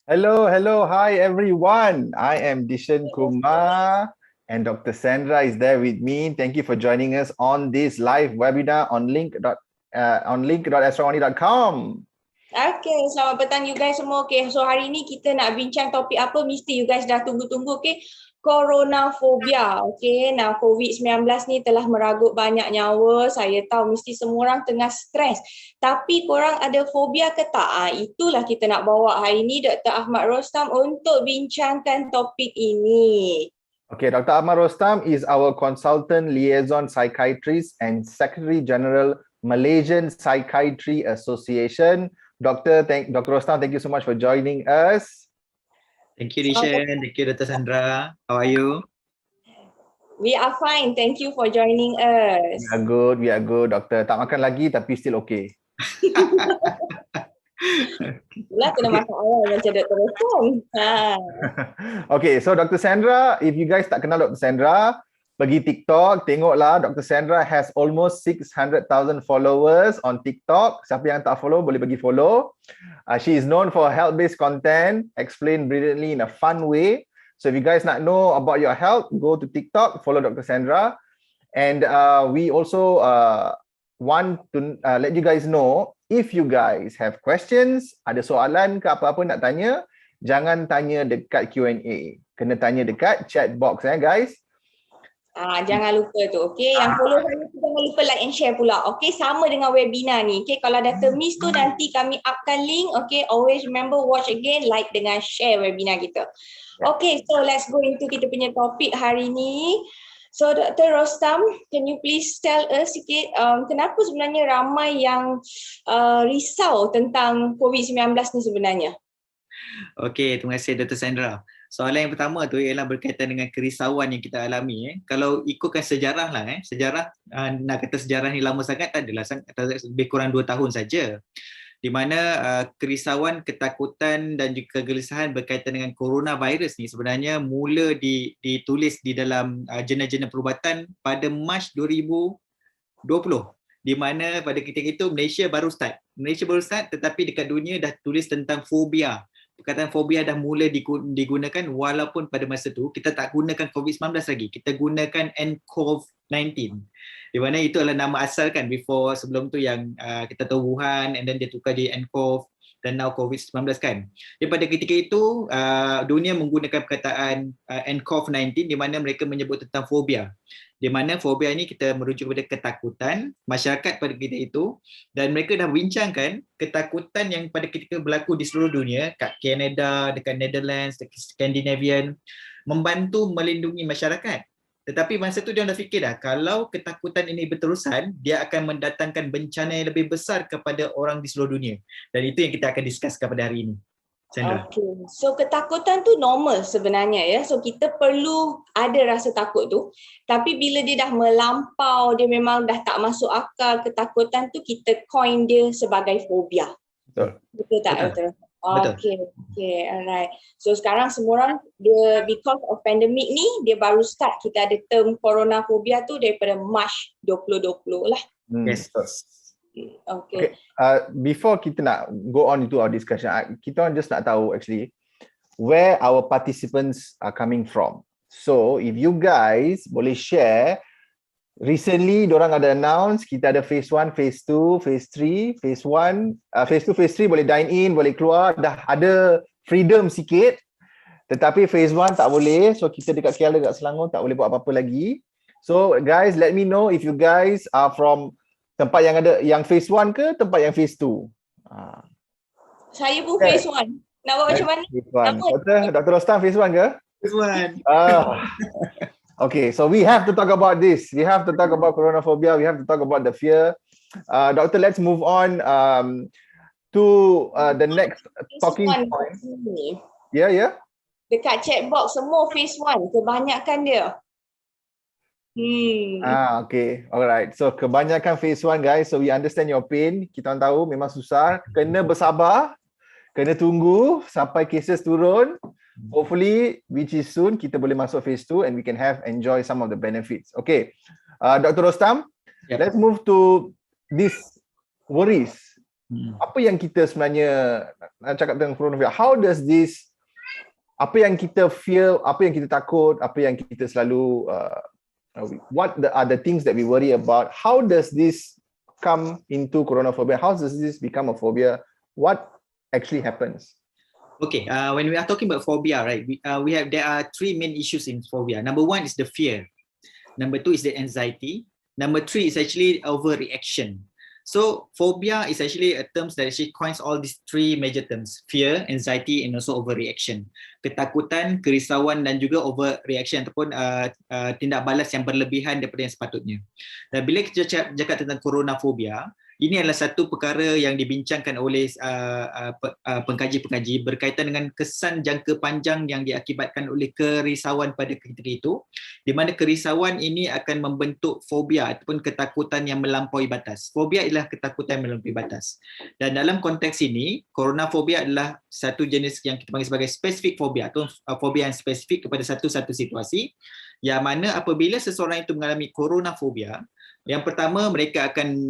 Hello, hi everyone. I am Dishan Kumar and Dr. Sandra is there with me. Thank you for joining us on this live webinar on link.astro.com. Okay, selamat petang you guys semua. Okay, so hari ni kita nak bincang topik apa mesti you guys dah tunggu-tunggu. Okay, Coronaphobia. Okay, nah COVID-19 ni telah meragut banyak nyawa. Saya tahu mesti semua orang tengah stres. Tapi korang ada fobia ke tak? Itulah kita nak bawa hari ni Dr. Ahmad Rostam untuk bincangkan topik ini. Okay, Dr. Ahmad Rostam is our consultant liaison psychiatrist and Secretary General Malaysian Psychiatry Association. Dr. Rostam, thank you so much for joining us. Thank you, Dishan. Thank you, Dr. Sandra. How are you? We are fine. Thank you for joining us. We are good, Doctor. Tak makan lagi tapi still okay. Itulah kena masak awal macam Dr. Rostam. Okay, so Dr. Sandra, if you guys tak kenal Dr. Sandra, pergi TikTok, tengoklah Dr. Sandra has almost 600,000 followers on TikTok. Siapa yang tak follow, boleh pergi follow. She is known for health-based content, explained brilliantly in a fun way. So if you guys not know about your health, go to TikTok, follow Dr. Sandra. And we also want to let you guys know, if you guys have questions, ada soalan ke apa-apa nak tanya, jangan tanya dekat Q&A. Kena tanya dekat chat box guys. Jangan lupa tu, okay? Yang follow saya tu jangan lupa like and share pula, okay? Sama dengan webinar ni, okay? Kalau dah termiss tu nanti kami upkan link, okay? Always remember watch again, like dengan share webinar kita. Okay, so let's go into kita punya topik hari ni. So Dr. Rostam, can you please tell us sikit kenapa sebenarnya ramai yang risau tentang COVID-19 ni sebenarnya? Okay, terima kasih Dr. Sandra. Soalan yang pertama tu ialah berkaitan dengan kerisauan yang kita alami. Kalau ikutkan sejarah lah, sejarah nak kata sejarah ni lama sangat tak adalah, lebih kurang 2 tahun saja. Di mana kerisauan, ketakutan dan juga kegelisahan berkaitan dengan coronavirus ni sebenarnya mula ditulis di dalam jurnal-jurnal perubatan pada Mac 2020. Di mana pada ketika itu Malaysia baru start tetapi dekat dunia dah tulis tentang fobia. Perkataan fobia dah mula digunakan walaupun pada masa tu kita tak gunakan COVID-19 lagi. Kita gunakan nCoV-19. Di mana itu adalah nama asal kan sebelum tu yang kita tahu Wuhan and then dia tukar jadi nCoV dan now COVID-19 kan. Jadi pada ketika itu dunia menggunakan perkataan nCoV-19 di mana mereka menyebut tentang fobia. Di mana fobia ini kita merujuk kepada ketakutan masyarakat pada ketika itu dan mereka dah bincangkan ketakutan yang pada ketika berlaku di seluruh dunia, kat Canada, dekat Netherlands, dekat Scandinavian, membantu melindungi masyarakat. Tetapi masa tu dia dah fikir dah, kalau ketakutan ini berterusan, dia akan mendatangkan bencana yang lebih besar kepada orang di seluruh dunia. Dan itu yang kita akan discusskan pada hari ini. Sandra. Okay. So ketakutan tu normal sebenarnya ya. So kita perlu ada rasa takut tu. Tapi bila dia dah melampau, dia memang dah tak masuk akal, ketakutan tu kita coin dia sebagai fobia. Betul tak? Betul. Okay, alright. So sekarang semua orang dia because of pandemic ni dia baru start, kita ada term coronaphobia tu daripada Mac 2020 lah. Yes. Okay. Before kita nak go on into our discussion, kita just nak tahu actually where our participants are coming from. So if you guys boleh share, recently diorang ada announce kita ada phase 1, phase 2, phase 3, phase 1, phase 2, phase 3 boleh dine in, boleh keluar, dah ada freedom sikit. Tetapi phase 1 tak boleh, so kita dekat KL, dekat Selangor tak boleh buat apa-apa lagi. So guys, let me know if you guys are from tempat yang ada yang phase 1 ke tempat yang phase 2? Saya pun phase 1. Nak buat macam mana? Dr. Rostam phase 1 ke? Phase 1. Okay, so we have to talk about this. We have to talk about coronaphobia. We have to talk about the fear. Doctor, let's move on to the next talking point. Yeah. Dekat chat box semua phase 1, kebanyakan dia. Okay. Alright. So kebanyakan phase 1 guys. So we understand your pain. Kita orang tahu memang susah. Kena bersabar. Kena tunggu sampai cases turun. Hopefully, which is soon, kita boleh masuk phase 2 and we can enjoy some of the benefits. Okay. Dr. Rostam, let's move to these worries Apa yang kita sebenarnya nak cakap tentang coronavirus? How does this, apa yang kita fear, apa yang kita takut, apa yang kita selalu are the things that we worry about? How does this come into coronaphobia? How does this become a phobia? What actually happens? Okay, when we are talking about phobia, right, there are three main issues in phobia. Number one is the fear. Number two is the anxiety. Number three is actually overreaction. So phobia is actually a term that actually coins all these three major terms: fear, anxiety, and also overreaction. Ketakutan, kerisauan dan juga overreaction ataupun tindak balas yang berlebihan daripada yang sepatutnya. Dan bila kita cakap tentang coronaphobia, ini adalah satu perkara yang dibincangkan oleh pengkaji-pengkaji berkaitan dengan kesan jangka panjang yang diakibatkan oleh kerisauan pada ketika itu, di mana kerisauan ini akan membentuk fobia ataupun ketakutan yang melampaui batas. Fobia adalah ketakutan yang melampaui batas. Dan dalam konteks ini, coronaphobia adalah satu jenis yang kita panggil sebagai specific phobia atau fobia yang spesifik kepada satu-satu situasi, yang mana apabila seseorang itu mengalami coronaphobia, yang pertama, mereka akan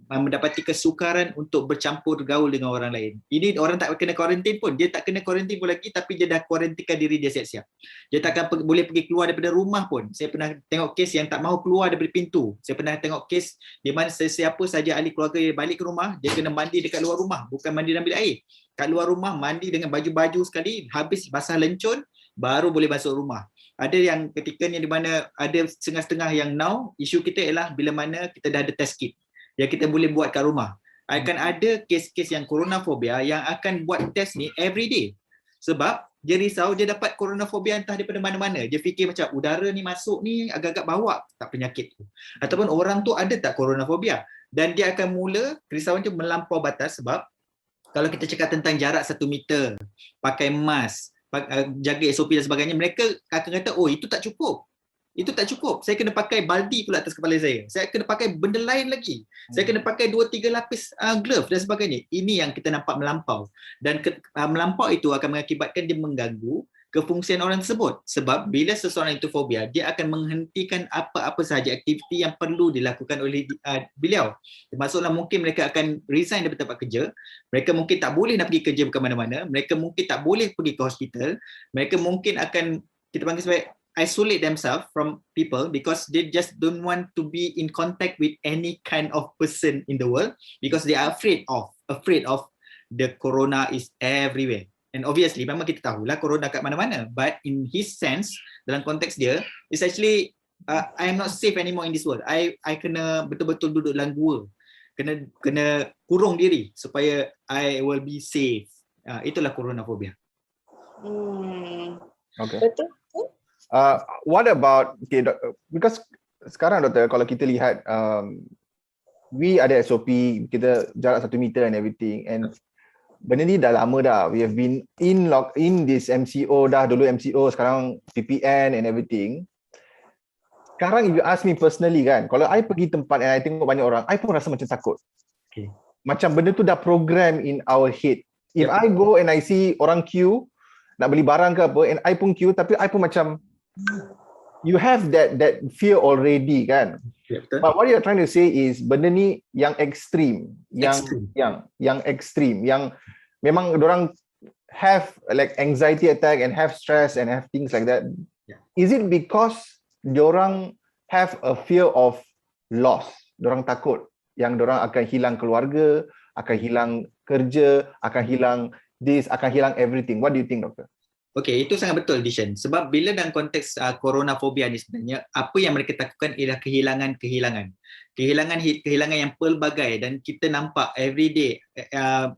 mendapati kesukaran untuk bercampur gaul dengan orang lain. Ini orang tak kena kuarantin pun. Dia tak kena kuarantin pun lagi, tapi dia dah kuarantinkan diri dia siap-siap. Dia takkan boleh pergi keluar daripada rumah pun. Saya pernah tengok kes yang tak mahu keluar daripada pintu. Saya pernah tengok kes di mana sesiapa saja ahli keluarga dia balik ke rumah, dia kena mandi dekat luar rumah. Bukan mandi dalam bilik air. Kat luar rumah, mandi dengan baju-baju sekali, habis basah lencun, baru boleh masuk rumah. Ada yang ketikanya di mana ada setengah-setengah yang now, isu kita ialah bila mana kita dah ada test kit yang kita boleh buat kat rumah. Akan ada kes-kes yang coronaphobia yang akan buat test ni every day. Sebab dia risau dia dapat coronaphobia entah daripada mana-mana. Dia fikir macam udara ni masuk ni agak-agak bawa tak penyakit tu. Ataupun orang tu ada tak coronaphobia. Dan dia akan mula kerisauan tu melampau batas sebab kalau kita cakap tentang jarak 1 meter, pakai mask, jaga SOP dan sebagainya, mereka akan kata, oh itu tak cukup. Itu tak cukup. Saya kena pakai baldi pula atas kepala saya. Saya kena pakai benda lain lagi. Saya kena pakai 2-3 lapis glove dan sebagainya. Ini yang kita nampak melampau. Dan melampau itu akan mengakibatkan dia mengganggu kefungsian orang tersebut. Sebab bila seseorang itu fobia, dia akan menghentikan apa-apa sahaja aktiviti yang perlu dilakukan oleh beliau. Termasuklah mungkin mereka akan resign daripada tempat kerja, mereka mungkin tak boleh nak pergi kerja ke mana-mana, mereka mungkin tak boleh pergi ke hospital, mereka mungkin akan, kita panggil sebagai isolate themselves from people because they just don't want to be in contact with any kind of person in the world because they are afraid of the corona is everywhere. And obviously memang kita tahulah corona kat mana-mana, but in his sense, dalam konteks dia, it's actually I am not safe anymore in this world. I kena betul-betul duduk dalam gua, kena kurung diri supaya I will be safe. Itulah coronaphobia. Okay. Betul. What about, okay, because sekarang doktor, kalau kita lihat we ada SOP, kita jarak 1 meter and everything, and benda ni dah lama dah. We have been in this MCO dah, dulu MCO, sekarang PPN and everything. Sekarang if you ask me personally kan, kalau I pergi tempat and I tengok banyak orang, I pun rasa macam takut. Okay. Macam benda tu dah program in our head. If I go and I see orang queue, nak beli barang ke apa, and I pun queue, tapi I pun macam, you have that fear already kan. But what you're trying to say is benda ni yang ekstrim, yang ekstrim, yang memang orang have like anxiety attack and have stress and have things like that. Is it because diorang have a fear of loss? Diorang takut yang diorang akan hilang keluarga, akan hilang kerja, akan hilang this, akan hilang everything. What do you think, doktor? Okey, itu sangat betul, Dishan. Sebab bila dalam konteks coronaphobia ni sebenarnya, apa yang mereka takutkan ialah kehilangan. Kehilangan yang pelbagai, dan kita nampak every day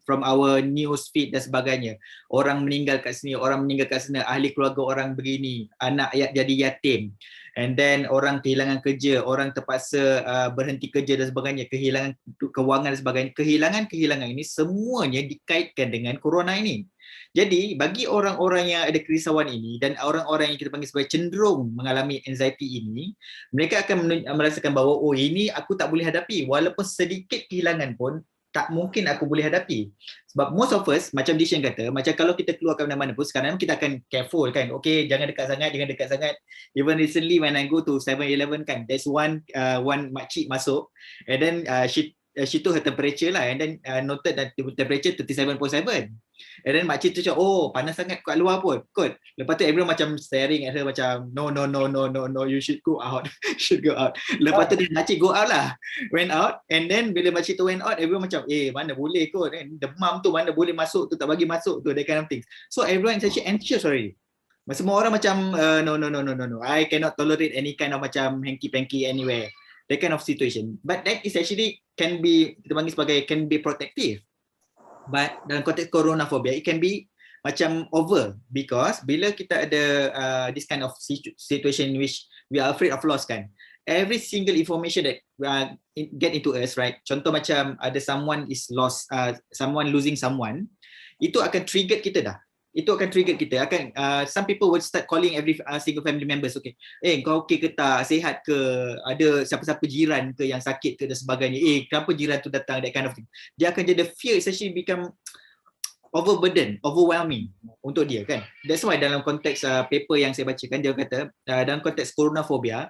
from our news feed dan sebagainya. Orang meninggal kat sini, orang meninggal kat sana, ahli keluarga orang begini, anak jadi yatim. And then orang kehilangan kerja, orang terpaksa berhenti kerja dan sebagainya, kehilangan kewangan dan sebagainya. Kehilangan ini semuanya dikaitkan dengan corona ini. Jadi bagi orang-orang yang ada kerisauan ini dan orang-orang yang kita panggil sebagai cenderung mengalami anxiety ini, mereka akan merasakan bahawa oh ini aku tak boleh hadapi, walaupun sedikit kehilangan pun tak mungkin aku boleh hadapi. Sebab most of us, macam Dishan kata, macam kalau kita keluar ke mana-mana pun, sekarang kita akan careful kan. Okay, jangan dekat sangat. Even recently when I go to 7-Eleven kan, there's one makcik masuk and then she she took her temperature lah, and then noted that the temperature 37.7. And then makcik tu cakap, oh panas sangat kat luar pun kot. Lepas tu everyone macam staring at her macam no, you should go out. Should go out. Lepas tu makcik go out lah, went out. And then bila makcik tu went out, everyone macam mana boleh kot, demam tu mana boleh masuk tu, tak bagi masuk tu, that kind of things. So everyone is actually anxious already. Semua orang macam no, I cannot tolerate any kind of macam hanky-panky anywhere, that kind of situation. But that is actually can be, kita panggil sebagai can be protective. But dalam konteks coronaphobia, it can be macam over, because bila kita ada this kind of situation in which we are afraid of loss kan, every single information that get into us, right? Contoh macam ada someone is lost, someone losing someone, itu akan trigger kita dah. Itu akan trigger kita. Akan some people would start calling every single family members, okay, kau okay ke tak, sihat ke, ada siapa-siapa jiran ke yang sakit ke dan sebagainya, kenapa jiran tu datang, that kind of thing. Dia akan jadi fear, is actually become overburden, overwhelming untuk dia kan. That's why dalam konteks paper yang saya bacakan, dia kata dalam konteks coronaphobia,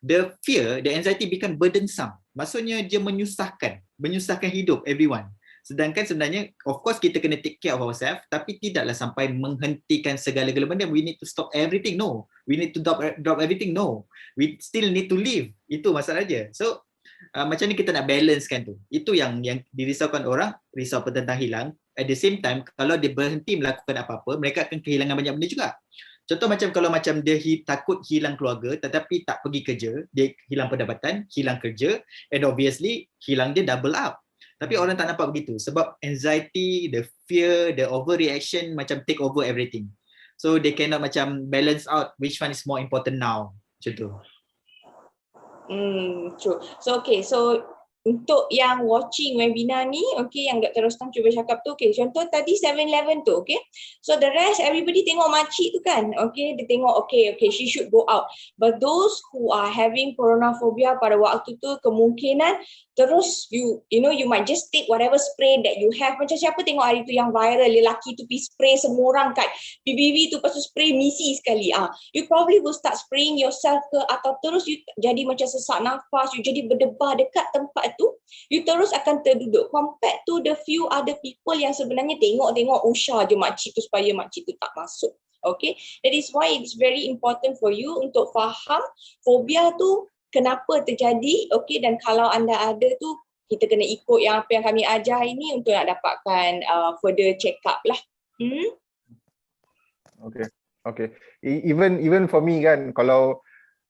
the fear, the anxiety become burdensome. Maksudnya dia menyusahkan hidup everyone. Sedangkan sebenarnya, of course kita kena take care of ourselves, tapi tidaklah sampai menghentikan segala-gala benda. We need to stop everything, no. We need to drop everything, no. We still need to live. Itu masalah dia. So, macam ni kita nak balancekan tu. Itu yang dirisaukan orang, risau tentang hilang. At the same time, kalau dia berhenti melakukan apa-apa, mereka akan kehilangan banyak benda juga. Contoh macam kalau macam dia takut hilang keluarga tetapi tak pergi kerja, dia hilang pendapatan, hilang kerja, and obviously hilang dia double up. Tapi orang tak nampak begitu sebab anxiety, the fear, the overreaction macam take over everything. So they cannot macam balance out which one is more important now. Macam tu. True. So okay, so untuk yang watching webinar ni, okay, yang Dr. Rostam cuba cakap tu, okay, contoh tadi 7-Eleven tu, okay. So the rest, everybody tengok makcik tu kan, okay, dia tengok, okay, she should go out. But those who are having coronaphobia pada waktu tu, kemungkinan terus you might just take whatever spray that you have. Macam siapa tengok hari tu yang viral, lelaki tu pergi spray semua orang kat PBB tu, lepas tu spray misi sekali. You probably will start spraying yourself ke, atau terus you jadi macam sesak nafas, you jadi berdebar dekat tempat tu, you terus akan terduduk. Compared to the few other people yang sebenarnya tengok usah je makcik tu supaya makcik tu tak masuk. Okay, that is why it's very important for you untuk faham fobia tu kenapa terjadi, okay, dan kalau anda ada tu, kita kena ikut yang apa yang kami ajar ini untuk nak dapatkan further check up lah. Okay. Even for me kan, kalau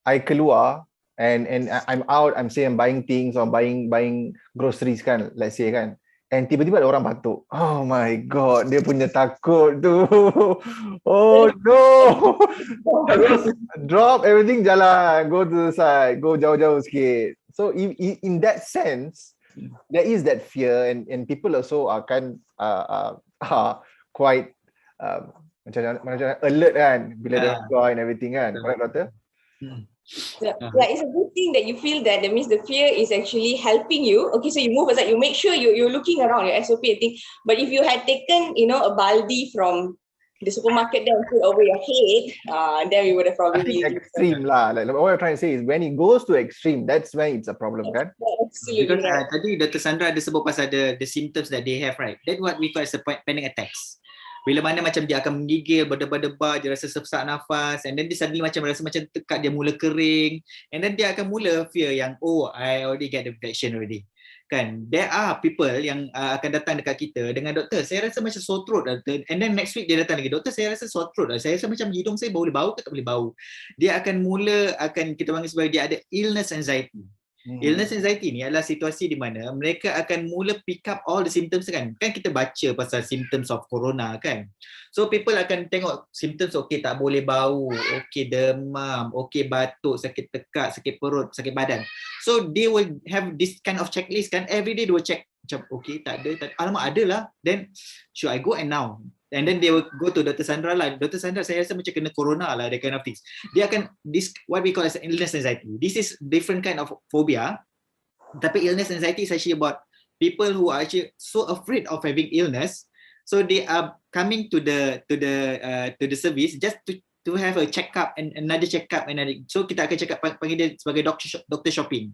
I keluar and I'm out, I'm buying things or buying groceries kan, let's say kan, and tiba-tiba ada orang batuk. Oh my god, dia punya takut tu. Oh no. Drop everything, jalan, go to the side, go jauh-jauh sikit. So in that sense, there is that fear, and people also akan quite macam alert kan bila dia keluar and everything kan. Correct, Doctor? Yeah, it's a good thing that you feel that. That means the fear is actually helping you. Okay, so you move aside, you make sure you're looking around your SOP and thing. But if you had taken, a baldi from the supermarket there and put over your head, then we would have probably. I think extreme lah. Like what I'm trying to say is when it goes to extreme, that's when it's a problem, kan? Absolutely. Because tadi Dr. Sandra ada sebut pasal the symptoms that they have, right? That's what we call as a panic attacks. Bila mana macam dia akan menggigil, berdebar-debar, dia rasa sesak nafas, and then dia suddenly macam rasa macam tekak, dia mula kering, and then dia akan mula fear yang, I already get the infection already. Kan, there are people yang akan datang dekat kita dengan, doktor, saya rasa macam sore throat, doktor. And then next week dia datang lagi, doktor, saya rasa sore throat, saya rasa macam hidung saya boleh bau ke tak boleh bau. Dia akan kita panggil sebagai dia ada illness anxiety. Illness anxiety ni adalah situasi di mana mereka akan mula pick up all the symptoms kan. Kan kita baca pasal symptoms of corona kan. So people akan tengok symptoms, okay, tak boleh bau, okay, demam, okay, batuk, sakit tekak, sakit perut, sakit badan. So they will have this kind of checklist kan. Every day they will check macam okay, tak ada. Alamak, ada lah. Then should I go and now? And then they will go to Dr. Sandra lah. Dr. Sandra, saya rasa macam kena corona lah, that kind of things. Dia akan, what we call as illness anxiety. This is different kind of phobia. Tapi illness anxiety is actually about people who are actually so afraid of having illness. So they are coming to the service just to have a check up and another check up so kita akan cakap panggil dia sebagai doktor shopping.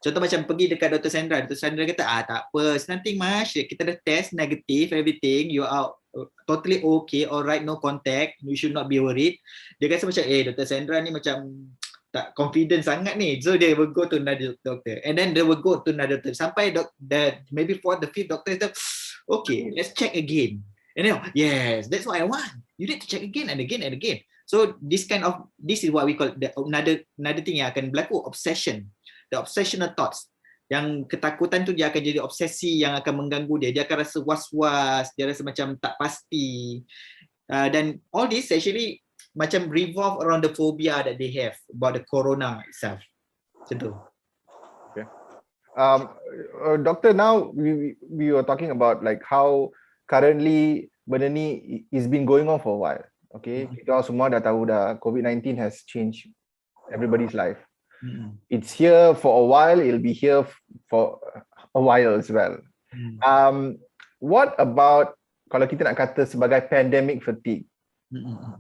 Contoh macam pergi dekat Dr. Sandra kata tak apa, nothing much, kita dah test negative everything, you are totally okay, alright, no contact, you should not be worried. Dia kata macam Dr. Sandra ni macam tak confident sangat ni, so they will go to another doctor and then they will go to another doctor sampai maybe for the fifth doctor said, okay, let's check again. And then, yes, that's what I want. You need to check again and again and again. So this is what we call another thing yang akan berlaku, obsession. The obsessional thoughts. Yang ketakutan tu dia akan jadi obsesi yang akan mengganggu dia. Dia akan rasa was-was, dia rasa macam tak pasti. Dan all this actually macam revolve around the phobia that they have about the corona itself. Macam tu. Okay. Doctor, now we were talking about like how currently benda ni is been going on for a while. Okay, kita semua dah tahu dah COVID-19 has changed everybody's life. It's here for a while, it'll be here for a while as well. What about kalau kita nak kata sebagai pandemic fatigue?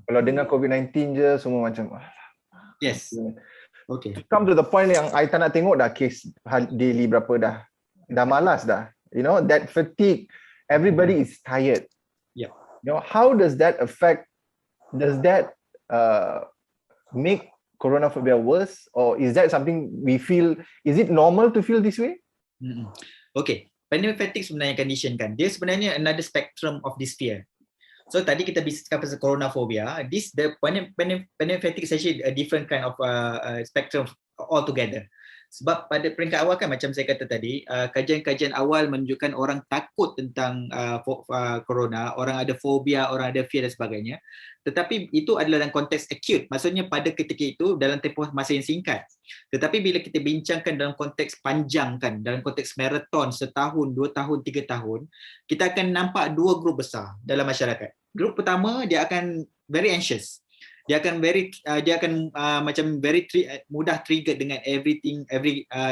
Kalau dengan COVID-19 je semua macam yes. Okay. Come to the point yang I tak nak tengok dah case daily berapa dah malas dah. You know, that fatigue, everybody is tired. Yeah. You know, how does that affect, does that make coronaphobia worse, or is that something we feel, is it normal to feel this way? Okay, pandemic fatigue sebenarnya condition kan, dia sebenarnya another spectrum of this fear. So tadi kita bising pasal coronaphobia, the pandemic fatigue is actually a different kind of spectrum altogether. Sebab pada peringkat awal kan macam saya kata tadi, kajian-kajian awal menunjukkan orang takut tentang corona, orang ada fobia, orang ada fear dan sebagainya. Tetapi itu adalah dalam konteks acute, maksudnya pada ketika itu dalam tempoh masa yang singkat. Tetapi bila kita bincangkan dalam konteks panjang kan, dalam konteks maraton setahun, 2 tahun, 3 tahun, kita akan nampak dua grup besar dalam masyarakat. Grup pertama dia akan very anxious. Dia akan macam mudah triggered dengan every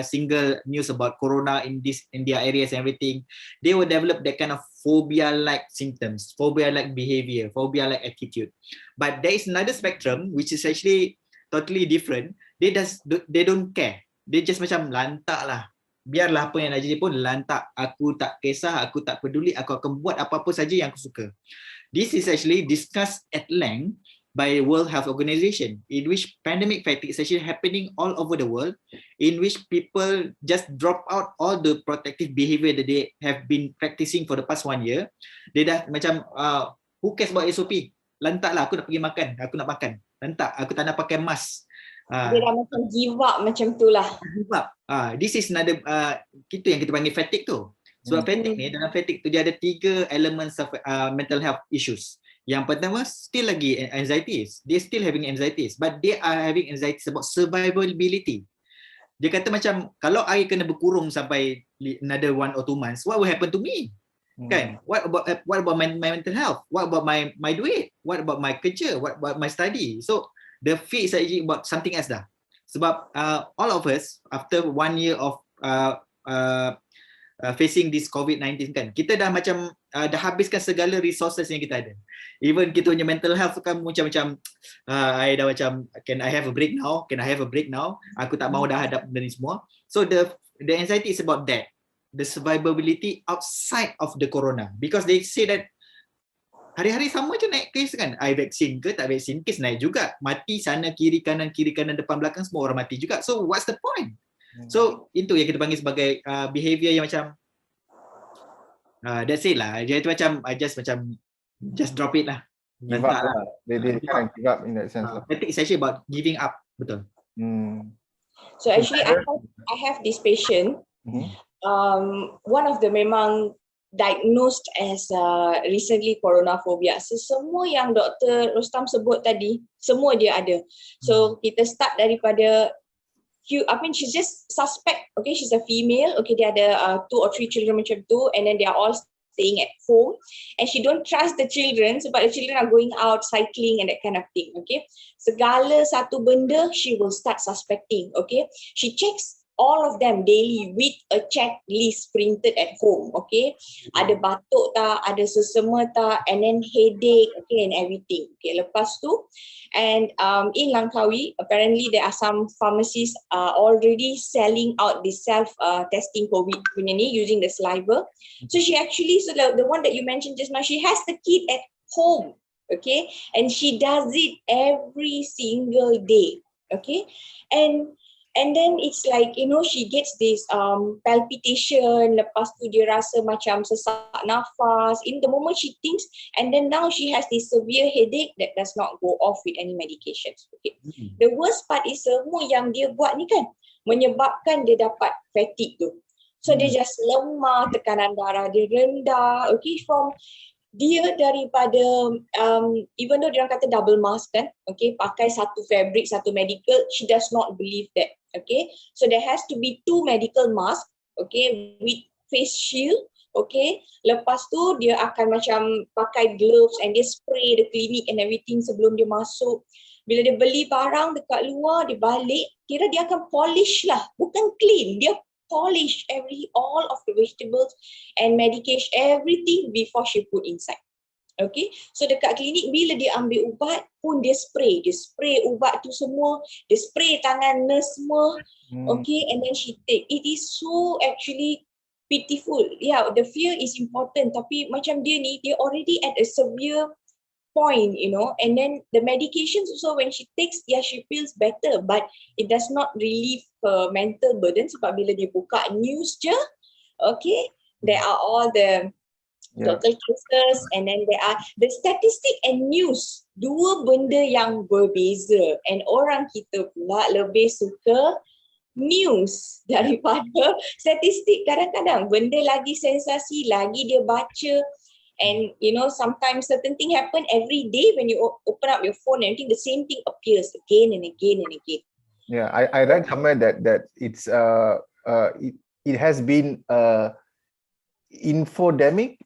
single news about corona in their areas and everything. They will develop that kind of phobia-like symptoms, phobia-like behavior, phobia-like attitude. But there is another spectrum which is actually totally different. They don't care. They just macam lantak lah. Biarlah apa yang nak jadi pun lantak. Aku tak kisah, aku tak peduli, aku akan buat apa-apa saja yang aku suka. This is actually discussed at length by World Health Organization, in which pandemic fatigue is actually happening all over the world, in which people just drop out all the protective behavior that they have been practicing for the past 1 year. Dia dah macam, who cares about SOP? Lantak lah, aku nak pergi makan, aku nak makan. Lantak, aku tak nak pakai mask. Dia dah macam give up macam tu lah. Give up. This is another, kita yang kita panggil fatigue tu. Sebab fatigue ni, dalam fatigue tu dia ada 3 elements of mental health issues. Yang pertama, still lagi anxieties. They still having anxieties, but they are having anxieties about survivability. Dia kata macam, kalau I kena berkurung sampai another 1 or 2 months, what will happen to me? Kan? What about my mental health? What about my duit? What about my kerja? What about my study? So, the fear is actually about something else dah. Sebab all of us, after 1 year of facing this COVID-19 kan, kita dah macam dah habiskan segala resources yang kita ada. Even kita punya mental health kan macam I dah macam, can I have a break now? Can I have a break now? Aku tak mahu dah hadap benda ni semua. So the anxiety is about that. The survivability outside of the corona. Because they say that hari-hari sama je naik kes kan. I vaksin ke tak vaksin, kes naik juga. Mati sana, kiri kanan, depan belakang, semua orang mati juga. So what's the point? So itu yang kita panggil sebagai behavior yang macam that's it lah. Dia itu macam just drop it lah. Give up lah. They can't give up in that sense. It's actually about giving up. Betul. So actually I have this patient. One of the memang diagnosed as recently coronaphobia. So semua yang Dr. Rostam sebut tadi, semua dia ada. So kita start daripada she's just suspect, okay, she's a female, okay, dia ada 2 or 3 children macam tu, and then they are all staying at home, and she don't trust the children sebab the children are going out cycling and that kind of thing, okay. Segala satu benda she will start suspecting, okay. She checks all of them daily with a checklist printed at home, okay? Ada batuk tak, ada sesama tak, and then headache, okay, and everything. Okay, lepas tu, and in Langkawi, apparently there are some pharmacies already selling out the self-testing COVID punya ni using the saliva. So she actually, so the one that you mentioned just now, she has the kit at home, okay? And she does it every single day, okay? And then it's like, you know, she gets this palpitation, lepas tu dia rasa macam sesak nafas in the moment she thinks, and then now she has this severe headache that does not go off with any medications. Okay. The worst part is semua yang dia buat ni kan menyebabkan dia dapat fatigue tu. So dia just lemah, tekanan darah dia rendah, okay, from dia daripada even though dia orang kata double mask kan, okay, pakai satu fabric, satu medical, she does not believe that, okay. So there has to be 2 medical mask, okay, with face shield, okay. Lepas tu dia akan macam pakai gloves and dia spray the clinic and everything sebelum dia masuk. Bila dia beli barang dekat luar, dia balik, kira dia akan polish lah, bukan clean, dia polish all of the vegetables and medication, everything before she put inside. Okay, so dekat klinik bila dia ambil ubat pun dia spray ubat tu semua, dia spray tangan nurse semua, okay, and then she take. It is so actually pitiful. Yeah, the fear is important, tapi macam dia ni, dia already at a severe point, you know, and then the medications also when she takes, yeah, she feels better, but it does not relieve her mental burden sebab bila dia buka news je, okay, there are all the total cases, and then there are the statistic and news, dua benda yang berbeza, and orang kita pula lebih suka news daripada statistik. Kadang-kadang benda lagi sensasi, lagi dia baca. And you know, sometimes certain thing happen every day when you open up your phone and everything, the same thing appears again and again and again. Yeah, I read somewhere that it's it has been infodemic.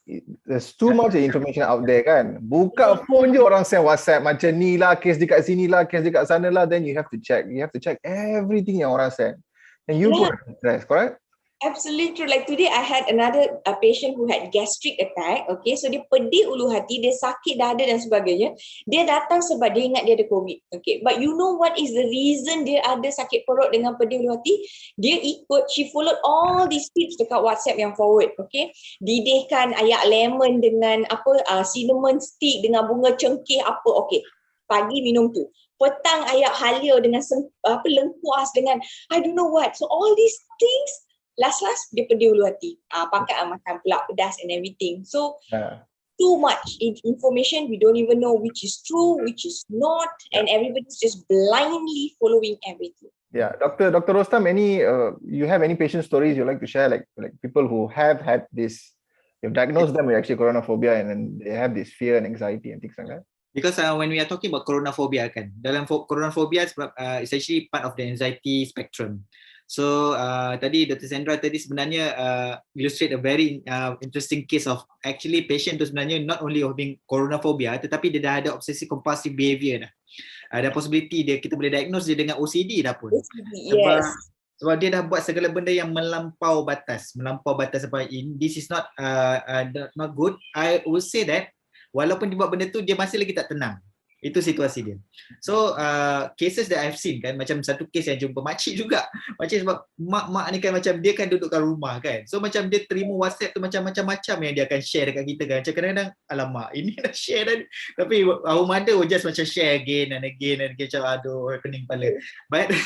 There's too much information out there kan. Buka phone je orang send WhatsApp macam ni lah, kes dekat sini lah, kes dekat sana lah, then you have to check everything yang orang send. And you put stress, correct? Absolutely true. Like today I had a patient who had gastric attack. Okay, so dia pedih ulu hati, dia sakit dada dan sebagainya. Dia datang sebab dia ingat dia ada COVID. Okay, but you know what is the reason dia ada sakit perut dengan pedih ulu hati? Dia she followed all these tips dekat WhatsApp yang forward. Okay, didihkan ayak lemon dengan cinnamon stick dengan bunga cengkeh apa. Okay, pagi minum tu. Petang ayak halia dengan lengkuas dengan I don't know what. So all these things last dia pedih ulu hati. Pakai makan pula pedas and everything. So too much information, we don't even know which is true, which is not, and everybody's just blindly following everything. Yeah, Dr. Rostam, you have any patient stories you like to share, like people who have had this, you've diagnosed them with actually coronaphobia and then they have this fear and anxiety and things like that? Because when we are talking about coronaphobia kan, dalam coronaphobia is actually part of the anxiety spectrum. So tadi Dr. Sandra tadi sebenarnya illustrate a very interesting case of actually patient tu sebenarnya not only having coronaphobia tetapi dia dah ada obsessive compulsive behavior dah. Ada possibility dia kita boleh diagnose dia dengan OCD dah pun. Sebab dia dah buat segala benda yang melampau batas apa this is not good. I would say that walaupun dia buat benda tu dia masih lagi tak tenang. Itu situasi dia. So cases that I've seen kan, macam satu case yang jumpa makcik juga. Makcik sebab mak ni kan macam dia kan duduk kat rumah kan. So macam dia terima WhatsApp tu macam-macam yang dia akan share dekat kita kan. Macam kadang-kadang alamak ini dah share dah. Tapi our mother will just macam share again and again macam aduh pening kepala. But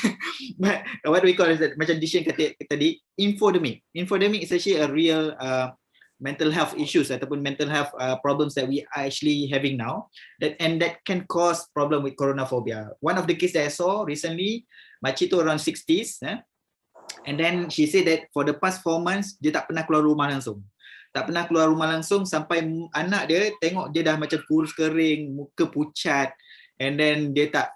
what do we call it, macam Dishan kata tadi, infodemic. Infodemic is actually a real mental health issues ataupun mental health problems that we are actually having now that can cause problem with coronaphobia. One of the case that I saw recently, makcik tu around 60s and then she said that for the past 4 months dia tak pernah keluar rumah langsung sampai anak dia tengok dia dah macam kurus kering, muka pucat, and then dia tak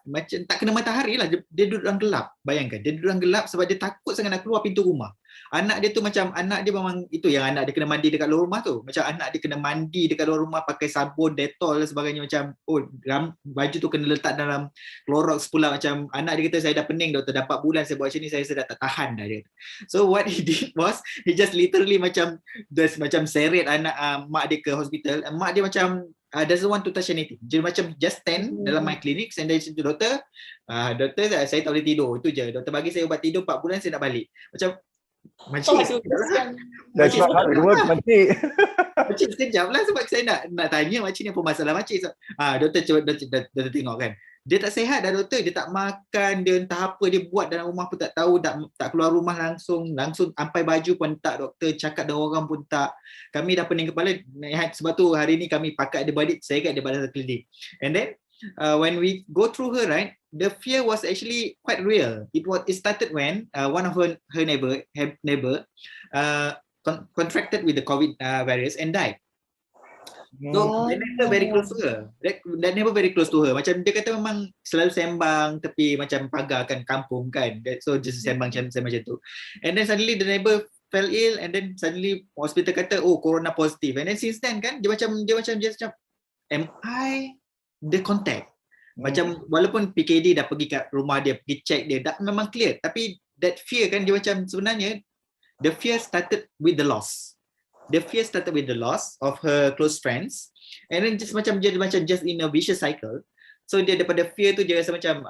kena matahari lah, dia duduk dalam gelap. Bayangkan dia duduk dalam gelap sebab dia takut sangat nak keluar pintu rumah. Anak dia tu macam, anak dia memang itu yang anak dia kena mandi dekat luar rumah tu. Macam anak dia kena mandi dekat luar rumah pakai sabun, Dettol dan sebagainya. Macam baju tu kena letak dalam Clorox pula. Macam anak dia kata, saya dah pening doktor, dah 4 bulan saya buat macam ni, saya dah tak tahan dah dia. So what he did was, he just literally macam seret anak mak dia ke hospital. Mak dia macam doesn't want to touch anything. Dia macam just stand dalam my clinic, and then situ doktor, doktor saya tak boleh tidur. Itu je. Doktor bagi saya ubat tidur 4 bulan, saya nak balik. Macam makcik, That's not how it works, makcik. makcik sekejap lah sebab saya nak tanya makcik ni apa masalah makcik. So, doktor cuba doktor tengok kan. Dia tak sihat dah doktor, dia tak makan, dia entah apa dia buat dalam rumah pun tak tahu, tak keluar rumah langsung sampai baju pun tak doktor, cakap dengan orang pun tak. Kami dah pening kepala, sebab tu hari ni kami pakat dia balik, saya kat dia balik klinik. And then when we go through her, right, the fear was actually quite real. It started when one of her neighbor contracted with the COVID virus and died. So they never very close to her. That never very close to her. Macam dia kata memang selalu sembang tepi macam pagar kan, kampung kan. So just sembang macam tu. And then suddenly the neighbor fell ill, and then suddenly hospital kata corona positive. And then since then kan dia macam am I the contact? Macam walaupun PKD dah pergi kat rumah dia, pergi check dia, dah memang clear. Tapi that fear kan dia macam sebenarnya the fear started with the loss. The fear started with the loss of her close friends, and then just in a vicious cycle. So dia daripada fear tu dia rasa macam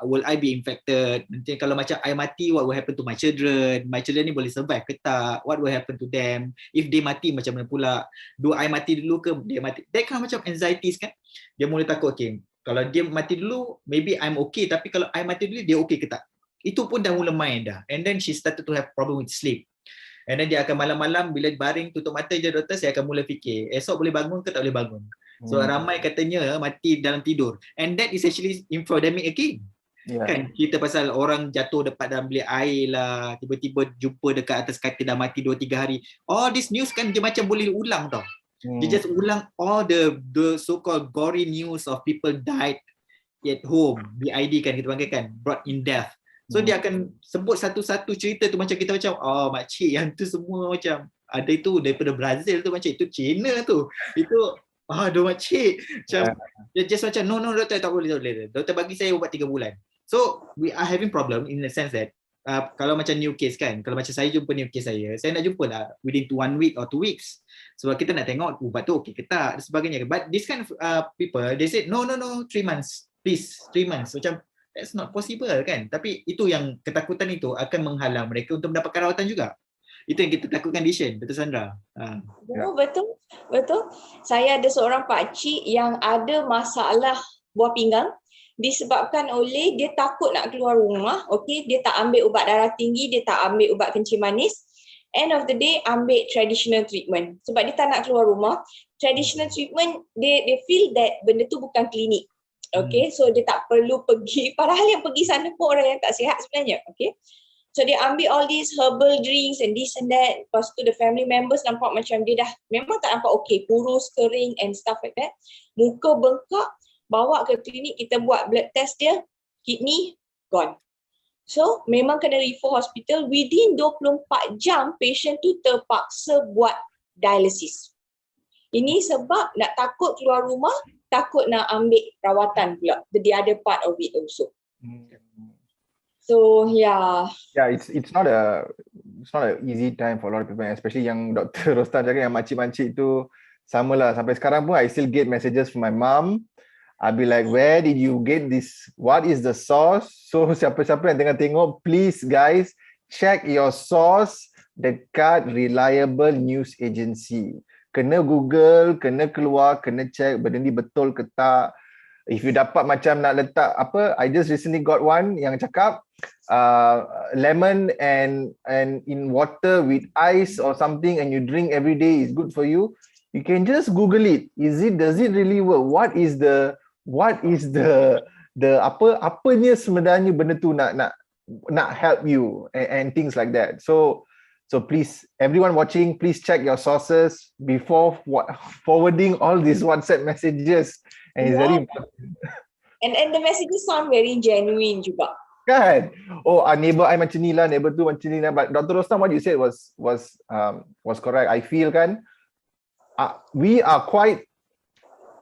will I be infected? Nanti kalau macam I mati, what will happen to my children? My children ni boleh survive ke tak? What will happen to them? If they mati macam mana pula? Do I mati dulu ke dia mati? That kind of macam anxieties kan. Dia mula takut, okay, kalau dia mati dulu maybe I'm okay, tapi kalau I mati dulu dia okay ke tak? Itu pun dah mula main dah. And then she started to have problem with sleep. And then dia akan malam-malam bila baring tutup mata je doktor, saya akan mula fikir esok boleh bangun ke tak boleh bangun. So ramai katanya mati dalam tidur, and that is actually infodemic again. Kan kita pasal orang jatuh dekat dalam bilik air lah, tiba-tiba jumpa dekat atas katil dah mati 2-3 hari. All this news kan dia macam boleh ulang tau. Dia just ulang all the so-called gory news of people died at home, BID kan kita panggil kan, brought in death. So dia akan sebut satu-satu cerita tu, macam kita macam makcik yang tu semua macam ada itu daripada Brazil tu, macam itu China tu, itu aduh makcik macam dia just macam no doktor tak boleh, doktor bagi saya ubat 3 bulan. So we are having problem in the sense that kalau macam new case kan, kalau macam saya jumpa new case saya nak jumpa lah within 1 week or 2 weeks, sebab kita nak tengok ubat tu okey ke tak dan sebagainya. But this kind of people they said no 3 months please, 3 months. Macam that's not possible kan. Tapi itu yang ketakutan itu akan menghalang mereka untuk mendapatkan rawatan juga. Itu yang kita takutkan di Shen, Dr. Sandra. Betul. Saya ada seorang pakcik yang ada masalah buah pinggang disebabkan oleh dia takut nak keluar rumah. Okey, dia tak ambil ubat darah tinggi, dia tak ambil ubat kencing manis. End of the day ambil traditional treatment sebab dia tak nak keluar rumah. Traditional treatment they feel that benda tu bukan klinik. Okay, so dia tak perlu pergi, padahal yang pergi sana pun orang yang tak sihat sebenarnya. Okay, so dia ambil all these herbal drinks and this and that. Lepas tu the family members nampak macam dia dah memang tak nampak okay, kurus, kering and stuff like that. Muka bengkak, bawa ke klinik, kita buat blood test dia, kidney gone. So memang kena refer hospital. Within 24 jam patient tu terpaksa buat dialysis. Ini sebab nak takut keluar rumah, takut nak ambil rawatan pula. The other part of it also. So yeah, it's not a easy time for a lot of people, especially yang Dr. Rostan cakap yang makcik-makcik tu samalah. Sampai sekarang pun I still get messages from my mom. I'll be like, where did you get this? What is the source? So siapa-siapa yang tengah tengok, please guys, check your source dekat reliable news agency. Kena Google, kena keluar, kena check benda ni betul ke tak. If you dapat macam nak letak apa, I just recently got one yang cakap lemon and in water with ice or something and you drink every day is good for you. You can just Google it. Does it really work? What is the apanya sebenarnya benda tu nak help you and things like that. So please, everyone watching, please check your sources before forwarding all these WhatsApp messages. And it's very important. And the messages sound very genuine juga. Kan? Oh, neighbor I macam ni lah, neighbor tu macam ni lah. But Dr. Rostam, what you said was correct. I feel kan, we are quite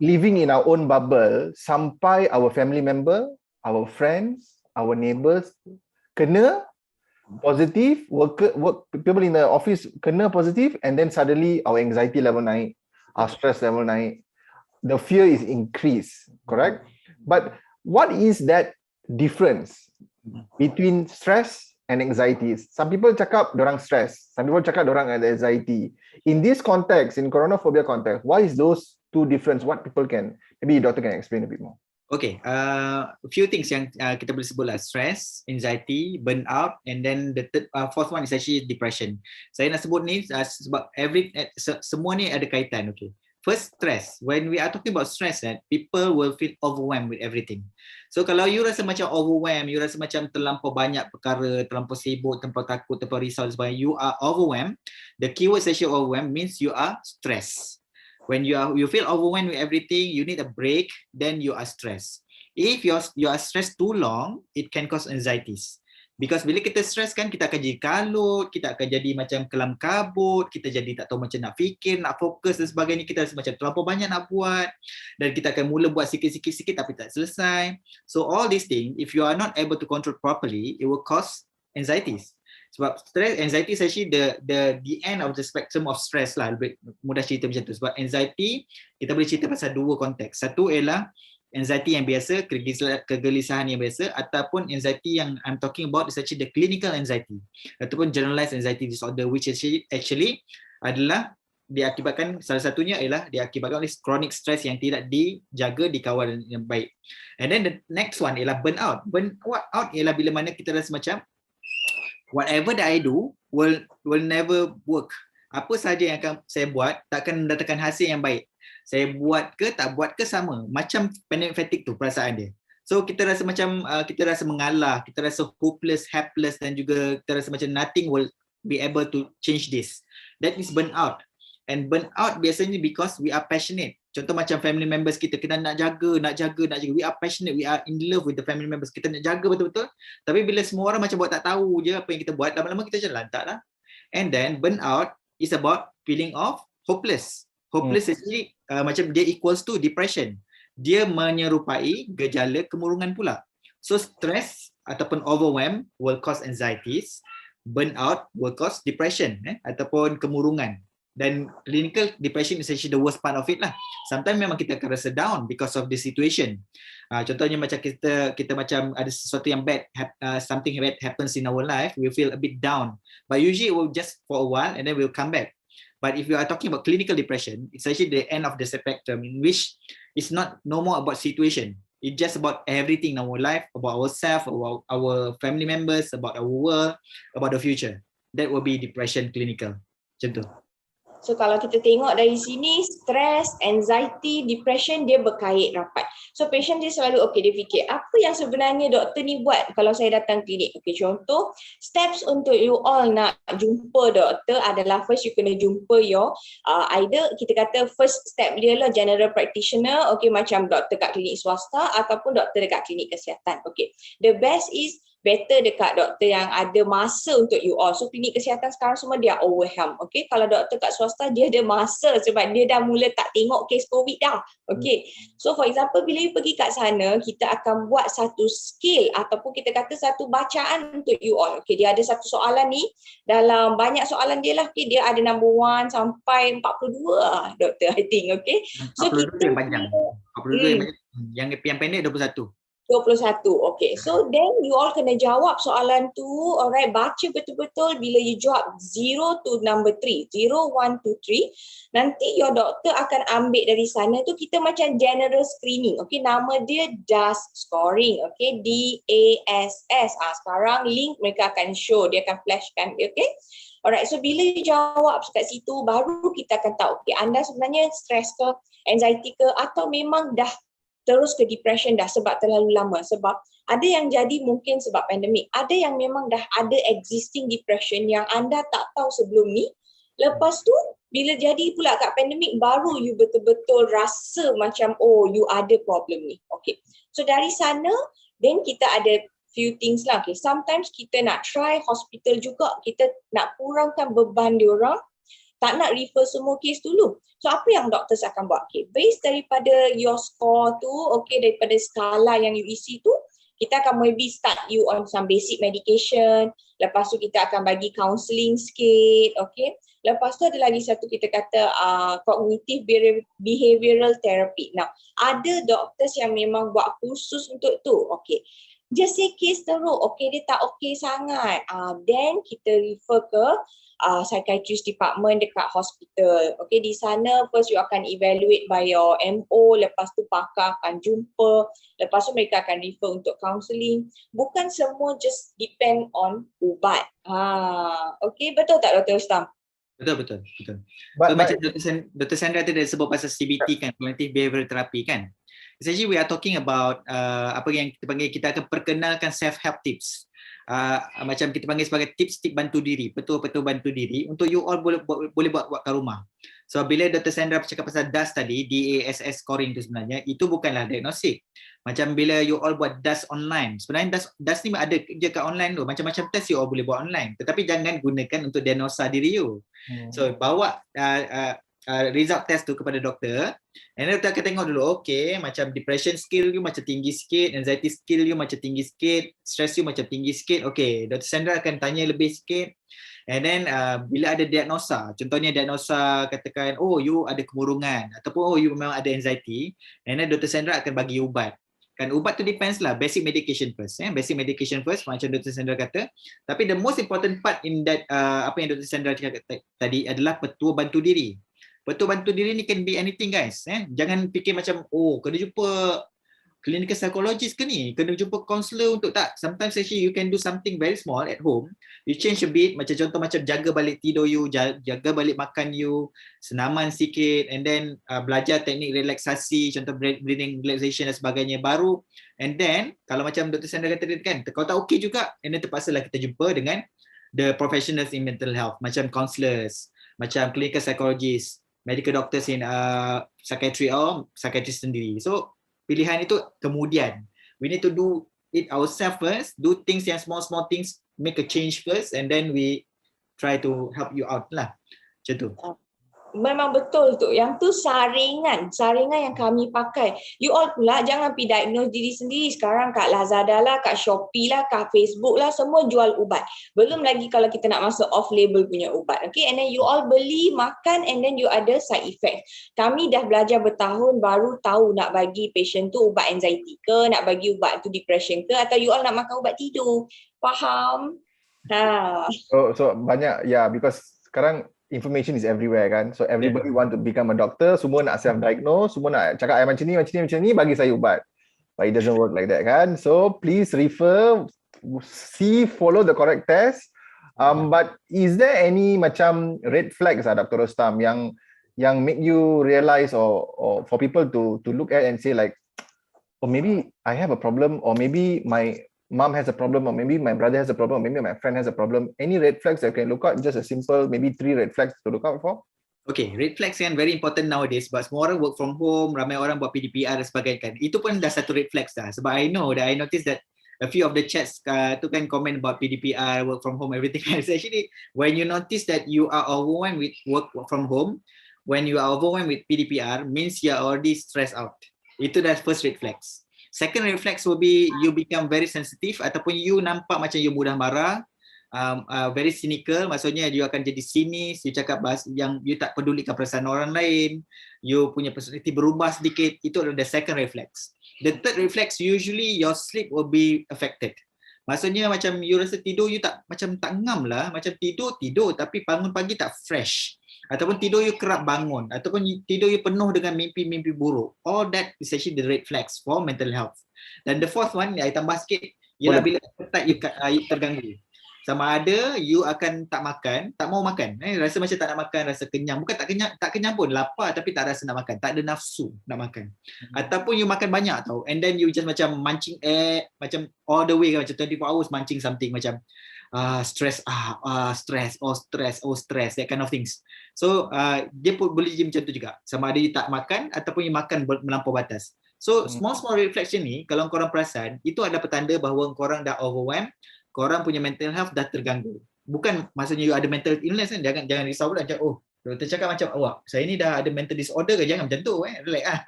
living in our own bubble sampai our family member, our friends, our neighbors kena positive, people in the office kena positive, and then suddenly our anxiety level naik, our stress level naik, the fear is increased, correct? But what is that difference between stress and anxieties? Some people cakap dorang stress, some people cakap dorang ada anxiety. In this context, in coronaphobia context, why is those two difference? What people can, maybe doctor can explain a bit more. Okay, a few things yang kita boleh sebut lah, stress, anxiety, burnout, and then the fourth one is actually depression. Saya nak sebut ni sebab semua ni ada kaitan. Okay, first, stress. When we are talking about stress, people will feel overwhelmed with everything. So kalau you rasa macam overwhelmed, you rasa macam terlampau banyak perkara, terlampau sibuk, terlampau takut, terlampau risau dan sebagainya, you are overwhelmed. The keyword actually overwhelmed means you are stressed. When you feel overwhelmed with everything, you need a break, then you are stressed. If you are stressed too long, it can cause anxieties. Because bila kita stress kan, kita akan jadi kalut, kita akan jadi macam kelam kabut, kita jadi tak tahu macam nak fikir, nak fokus dan sebagainya, kita rasa macam terlampau banyak nak buat, dan kita akan mula buat sikit-sikit tapi tak selesai. So all these things, if you are not able to control properly, it will cause anxieties. Sebab stress, anxiety is actually the end of the spectrum of stress lah. Lebih mudah cerita macam tu. Sebab anxiety, kita boleh cerita pasal dua konteks. Satu ialah anxiety yang biasa, kegelisahan yang biasa, ataupun anxiety yang I'm talking about is actually the clinical anxiety ataupun generalized anxiety disorder, which actually adalah diakibatkan, salah satunya ialah diakibatkan oleh chronic stress yang tidak dijaga, dikawal yang baik. And then the next one ialah burnout. Burnout ialah bila mana kita rasa macam whatever that I do will never work. Apa sahaja yang akan saya buat takkan mendatangkan hasil yang baik. Saya buat ke tak buat ke sama. Macam pandemic fatigue tu perasaan dia. So kita rasa macam kita rasa mengalah, kita rasa hopeless, helpless dan juga kita rasa macam nothing will be able to change this. That is burnout. And burnout biasanya because we are passionate. Contoh macam family members kita nak jaga. We are passionate, we are in love with the family members. Kita nak jaga betul-betul. Tapi bila semua orang macam buat tak tahu je apa yang kita buat, lama-lama kita macam lantak lah. And then burnout is about feeling of hopeless. Hopeless actually macam dia equals to depression. Dia menyerupai gejala kemurungan pula. So stress ataupun overwhelm will cause anxieties. Burnout will cause depression ataupun kemurungan. Dan clinical depression is actually the worst part of it lah. Sometimes memang kita akan rasa down because of the situation. Contohnya macam kita macam ada sesuatu yang bad, something bad happens in our life, we feel a bit down. But usually it will just for a while and then we'll come back. But if you are talking about clinical depression, it's actually the end of the spectrum in which it's no more about situation. It's just about everything in our life, about ourselves, about our family members, about our world, about the future. That will be depression clinical. Macam tu. So kalau kita tengok dari sini, stress, anxiety, depression dia berkait rapat. So patient dia selalu dia fikir apa yang sebenarnya doktor ni buat kalau saya datang klinik. Contoh steps untuk you all nak jumpa doktor adalah first you kena jumpa your either kita kata first step dia lah general practitioner, macam doktor kat klinik swasta ataupun doktor dekat klinik kesihatan. The best is better dekat doktor yang ada masa untuk you all. So klinik kesihatan sekarang semua dia overwhelmed. Kalau doktor kat swasta dia ada masa sebab dia dah mula tak tengok kes COVID dah. So for example bila you pergi kat sana, kita akan buat satu skill ataupun kita kata satu bacaan untuk you all. Dia ada satu soalan ni, dalam banyak soalan dia lah, dia ada number 1 sampai 42 lah doktor I think. So 42 yang panjang. 42 yang pendek 21. 21. So then you all kena jawab soalan tu, alright, baca betul-betul. Bila you jawab 0 to number 3, 0, 1, 2, 3, nanti your doctor akan ambil dari sana tu, kita macam general screening. Nama dia DAS scoring. DASS. Sekarang link mereka akan show, dia akan flashkan. Alright, so bila you jawab kat situ, baru kita akan tahu anda sebenarnya stress ke, anxiety ke, atau memang dah terus ke depression dah sebab terlalu lama. Sebab ada yang jadi mungkin sebab pandemik, ada yang memang dah ada existing depression yang anda tak tahu sebelum ni. Lepas tu bila jadi pula kat pandemik, baru you betul-betul rasa macam you ada problem ni. So dari sana then kita ada few things lah. Okay, sometimes kita nak try hospital juga, kita nak kurangkan beban diorang, tak nak refer semua kes dulu. So apa yang doktor akan buat? Okay, based daripada your score tu, okay, daripada skala yang you isi tu, kita akan maybe start you on some basic medication, lepas tu kita akan bagi counselling sikit, okay. Lepas tu ada lagi satu kita kata cognitive behavioral therapy. Now, ada doctors yang memang buat khusus untuk tu, okay. Just say case teruk, okay, dia tak okay sangat. Then kita refer ke psychiatrist department dekat hospital. Okay, di sana first you akan evaluate by your MO, lepas tu pakar akan jumpa, lepas tu mereka akan refer untuk counselling. Bukan semua just depend on ubat. Okay, betul tak Dr. Ustam? Betul. But Macam Dr. Sandra tadi sebut pasal CBT kan, cognitive behavioral therapy kan. Essentially we are talking about apa yang kita panggil, kita akan perkenalkan self-help tips. Macam kita panggil sebagai tips bantu diri, petua-petua bantu diri untuk you all boleh buat kat rumah. So bila Dr. Sandra bercakap pasal DASS tadi, DASS scoring tu sebenarnya, itu bukanlah diagnostik. Macam bila you all buat DASS online, sebenarnya DASS ni ada je kat online tu, macam-macam test you all boleh buat online. Tetapi jangan gunakan untuk diagnosa diri you. So bawa result test tu kepada doktor, and then doktor akan tengok dulu, okay, macam depression skill you macam tinggi sikit, anxiety skill you macam tinggi sikit, stress you macam tinggi sikit, okay, Dr. Sandra akan tanya lebih sikit, and then bila ada diagnosa, contohnya diagnosa katakan, oh you ada kemurungan, ataupun oh you memang ada anxiety, and then Dr. Sandra akan bagi ubat. Kan ubat tu depends lah, basic medication first, basic medication first macam Dr. Sandra kata. Tapi the most important part in that apa yang Dr. Sandra cakap tadi adalah petua bantu diri. Petua bantu diri ni can be anything guys. Jangan fikir macam, oh kena jumpa clinical psychologist ke ni, kena jumpa counselor untuk tak. Sometimes actually you can do something very small at home. You change a bit, macam contoh macam jaga balik tidur you, jaga balik makan you, senaman sikit, and then belajar teknik relaksasi, contoh breathing relaxation dan sebagainya baru. And then kalau macam Dr. Sandra kata tadi kan, kalau tak okey juga, and then terpaksalah kita jumpa dengan the professionals in mental health, macam counselors, macam clinical psychologist, medical doctors in psychiatry or psychiatrist sendiri. So pilihan itu kemudian. We need to do it ourselves first, do things yang small things, make a change first, and then we try to help you out lah. Macam tu. Memang betul tu. Yang tu saringan yang kami pakai. You all pula jangan pergi diagnose diri sendiri. Sekarang kat Lazada lah, kat Shopee lah, kat Facebook lah, semua jual ubat. Belum lagi kalau kita nak masuk off label punya ubat. Okay, and then you all beli, makan, and then you ada side effect. Kami dah belajar bertahun baru tahu nak bagi patient tu ubat anxiety ke, nak bagi ubat tu depression ke, atau you all nak makan ubat tidur. Faham? So banyak, because sekarang information is everywhere kan. So everybody want to become a doctor, semua nak self-diagnose, semua nak cakap macam ni, bagi saya ubat. But it doesn't work like that kan. So please refer, follow the correct test. But is there any macam red flags Dr. Rostam yang make you realize or for people to look at and say like, oh maybe I have a problem, or maybe my mom has a problem, or maybe my brother has a problem, or maybe my friend has a problem. Any red flags that you can look out? Just a simple, maybe 3 red flags to look out for? Okay, red flags kan very important nowadays sebab semua orang work from home, ramai orang buat PDPR dan sebagainya kan. Itu pun dah satu red flags dah. Sebab I noticed that a few of the chats tu kan comment about PDPR, work from home, everything else. Actually, when you notice that you are overwhelmed with work from home, when you are overwhelmed with PDPR, means you are already stressed out. Itu dah first red flags. Second reflex will be you become very sensitive ataupun you nampak macam you mudah marah, very cynical, maksudnya you akan jadi sinis, you cakap bahasa yang you tak pedulikan perasaan orang lain, you punya personality berubah sedikit. Itu adalah the second reflex. The third reflex, usually your sleep will be affected. Maksudnya macam you rasa tidur you tak ngam lah, macam tidur tapi bangun pagi tak fresh. Ataupun tidur you kerap bangun, ataupun tidur you penuh dengan mimpi-mimpi buruk. All that is actually the red flags for mental health. Dan the fourth one, I tambah sikit, ialah bila appetite you terganggu. Sama ada you akan tak makan, tak mau makan, rasa macam tak nak makan, rasa kenyang. Bukan tak kenyang pun, lapar tapi tak rasa nak makan, tak ada nafsu nak makan. Ataupun you makan banyak tau, and then you just macam mancing macam all the way, macam 24 hours mancing something, macam stress, that kind of things. So dia pun boleh jadi macam tu juga. Sama ada you tak makan ataupun you makan melampau batas. So small reflection ni kalau korang perasan, itu ada petanda bahawa korang dah overwhelmed, korang punya mental health dah terganggu. Bukan maksudnya you ada mental illness kan, jangan risau pula macam doktor cakap macam awak saya ni dah ada mental disorder ke, jangan macam tu relax ah.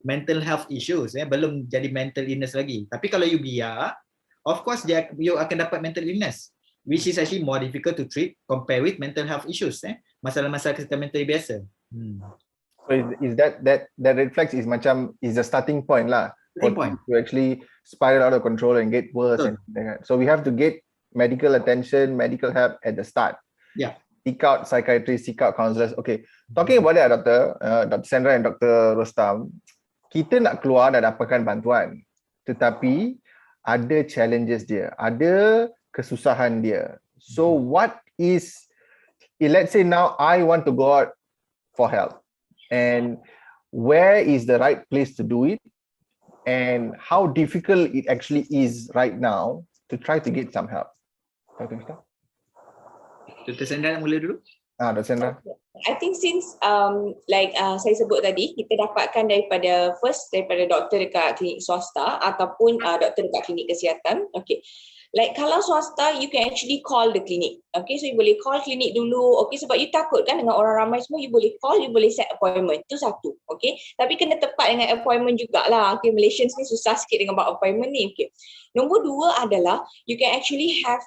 Mental health issues belum jadi mental illness lagi. Tapi kalau you biar, of course you akan dapat mental illness, which is actually more difficult to treat compare with mental health issues masalah-masalah kesihatan mental biasa. So is that red flags is macam is the starting point lah for Starting point. to actually spiral out of control and get worse. Betul. So we have to get medical attention, medical help at the start. Yeah. Seek out psychiatrists, seek out counselors. Okay, talking about that, Dr. Sandra and Dr. Rostam, kita nak keluar dan dapatkan bantuan, tetapi ada challenges dia, ada kesusahan dia. So what is, let's say now I want to go out for help, and where is the right place to do it, and how difficult it actually is right now to try to get some help. Dr. Sandra nak mula dulu? Dr. Sandra. I think since saya sebut tadi, kita dapatkan daripada doktor dekat klinik swasta ataupun doktor dekat klinik kesihatan. Okay. Like kalau swasta, you can actually call the clinic. Okay, so you boleh call klinik dulu. Okay, sebab you takut kan dengan orang ramai semua, you boleh call, you boleh set appointment. Itu satu. Okay, tapi kena tepat dengan appointment jugalah. Okay, Malaysians ni susah sikit dengan buat appointment ni. Okay. Nombor dua adalah, you can actually have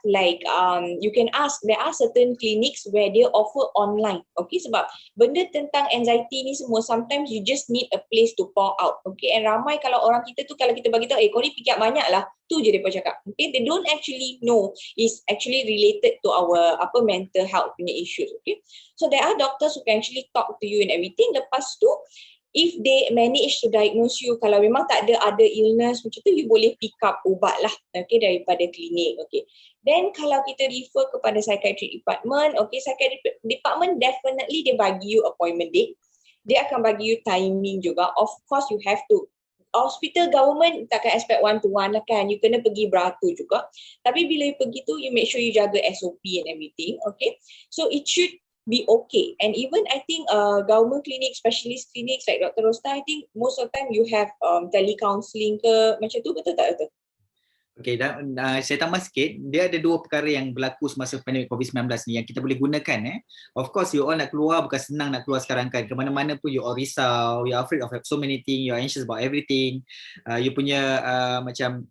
you can ask, there are certain clinics where they offer online. Okay, sebab benda tentang anxiety ni semua, sometimes you just need a place to pour out. Okay, and ramai kalau orang kita tu, kalau kita bagi tahu, kau ni fikir banyak lah, tu je mereka cakap. Okay, they don't actually know is actually related to our mental health punya issues. Okay, so there are doctors who can actually talk to you and everything. Lepas tu, if they manage to diagnose you, kalau memang tak ada illness macam tu, you boleh pick up ubat lah, okay, daripada klinik. Okay, then kalau kita refer kepada psychiatric department, okay, psychiatric department definitely dia bagi you appointment date, dia akan bagi you timing juga. Of course you have to, hospital government takkan expect one to one lah kan, you kena pergi beratur juga. Tapi bila you pergi tu, you make sure you jaga SOP and everything. Okay, so it should be okay. And even I think government clinic, specialist clinics like Dr. Rosta, I think most of the time you have telecounselling ke macam tu, betul tak betul? Okay, dan saya tambah sikit, dia ada dua perkara yang berlaku semasa pandemik COVID-19 ni yang kita boleh gunakan. Of course, you all nak keluar, bukan senang nak keluar sekarang kan. Kemana-mana pun you all risau, you are afraid of so many things, you are anxious about everything. You punya macam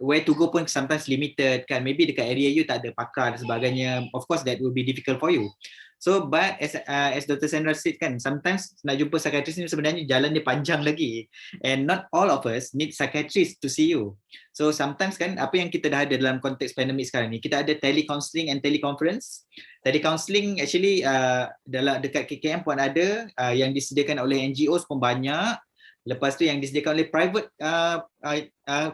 where to go pun sometimes limited kan. Maybe dekat area you tak ada pakar dan sebagainya. Of course, that will be difficult for you. So, but as Dr. Sandra said kan, sometimes nak jumpa psychiatrist ni sebenarnya jalan dia panjang lagi. And not all of us need psychiatrist to see you. So, sometimes kan, apa yang kita dah ada dalam konteks pandemik sekarang ni, kita ada telecounselling and teleconference. Telecounselling actually dalam dekat KKM pun ada, yang disediakan oleh NGOs pun banyak. Lepas tu yang disediakan oleh private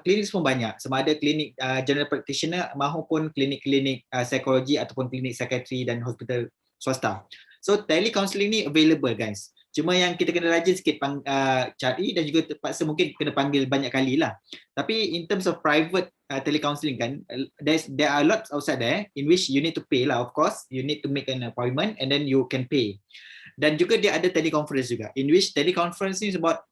klinik pun banyak. Sama ada klinik general practitioner maupun klinik-klinik psikologi ataupun klinik psikiatri dan hospital swasta. So telecounselling ni available guys. Cuma yang kita kena rajin sikit cari dan juga terpaksa mungkin kena panggil banyak kali lah. Tapi in terms of private telecounselling kan, there are lots outside there in which you need to pay lah, of course. You need to make an appointment and then you can pay. Dan juga dia ada teleconference juga, in which teleconference ni sebab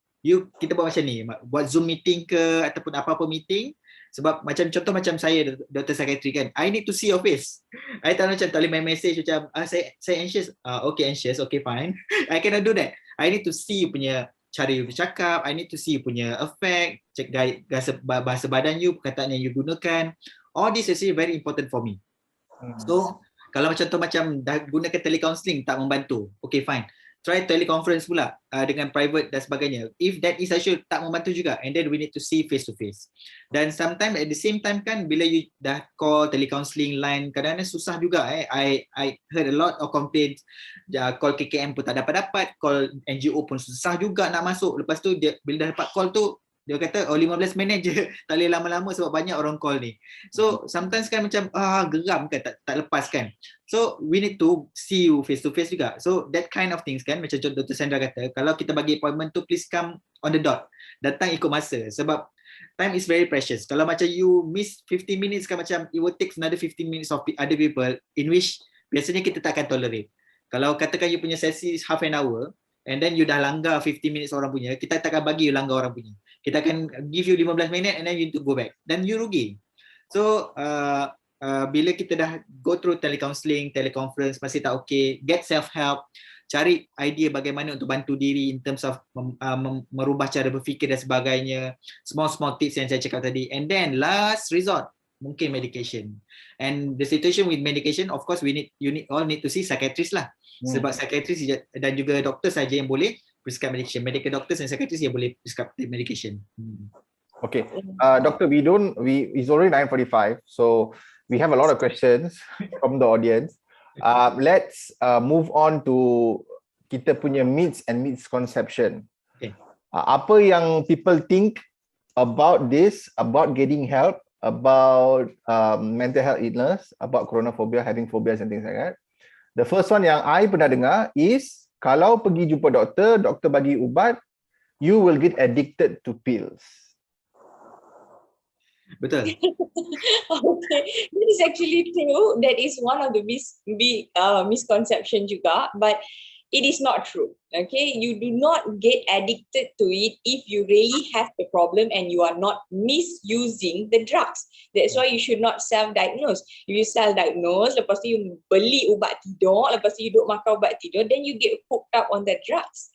kita buat macam ni, buat Zoom meeting ke ataupun apa-apa meeting. Sebab macam contoh macam saya Dr. Psychiatry kan, I need to see your face. I tak macam tak boleh main message macam saya anxious. Okay anxious, okay fine. I cannot do that. I need to see you punya cara you bercakap, I need to see you punya effect, check bahasa badan you, perkataan yang you gunakan. All this is actually very important for me. So kalau macam tu macam dah gunakan telecounselling tak membantu, okay fine. Try teleconference pula dengan private dan sebagainya. If that is actually tak membantu juga, and then we need to see face to face. Dan sometimes at the same time kan, bila you dah call telecounselling line, kadang-kadang susah juga. I heard a lot of complaints. Call KKM pun tak dapat, call NGO pun susah juga nak masuk. Lepas tu bila dah dapat call tu, dia kata 15 minit je, tak boleh lama-lama sebab banyak orang call ni. So sometimes kan macam geram kan, tak lepas kan. So we need to see you face to face juga. So that kind of things kan, macam Dr. Sandra kata, kalau kita bagi appointment tu please come on the dot. Datang ikut masa sebab time is very precious. Kalau macam you miss 15 minutes kan, macam it will take another 15 minutes of other people in which biasanya kita tak akan tolerate. Kalau katakan you punya sesi is half an hour and then you dah langgar 50 minutes orang punya, kita takkan bagi you langgar orang punya. Kita akan give you 15 minit and then you need to go back. Then you rugi. So bila kita dah go through telecounseling, teleconference, masih tak okay, get self-help, cari idea bagaimana untuk bantu diri in terms of merubah cara berfikir dan sebagainya, small tips yang saya cakap tadi, and then last resort mungkin medication. And the situation with medication, of course you all need to see psychiatrist lah. Sebab psychiatrist dan juga doktor saja yang boleh prescribe medication. Medical doctors and psychiatrists yang boleh prescribe medication. Okay, Dr. It's already 9:45, so we have a lot of questions from the audience. Let's move on to kita punya myths and misconception. Okay. Apa yang people think about this, about getting help, about mental health illness, about coronaphobia, having phobias and things like that. The first one yang I pernah dengar is, kalau pergi jumpa doktor, doktor bagi ubat, you will get addicted to pills. Betul. Okay, that is actually true. That is one of the misconception juga, but it is not true. Okay, you do not get addicted to it if you really have the problem and you are not misusing the drugs. That's why you should not self-diagnose. If you self-diagnose, lepas tu you beli ubat tidur, lepas tu you duk makan ubat tidur, then you get hooked up on the drugs.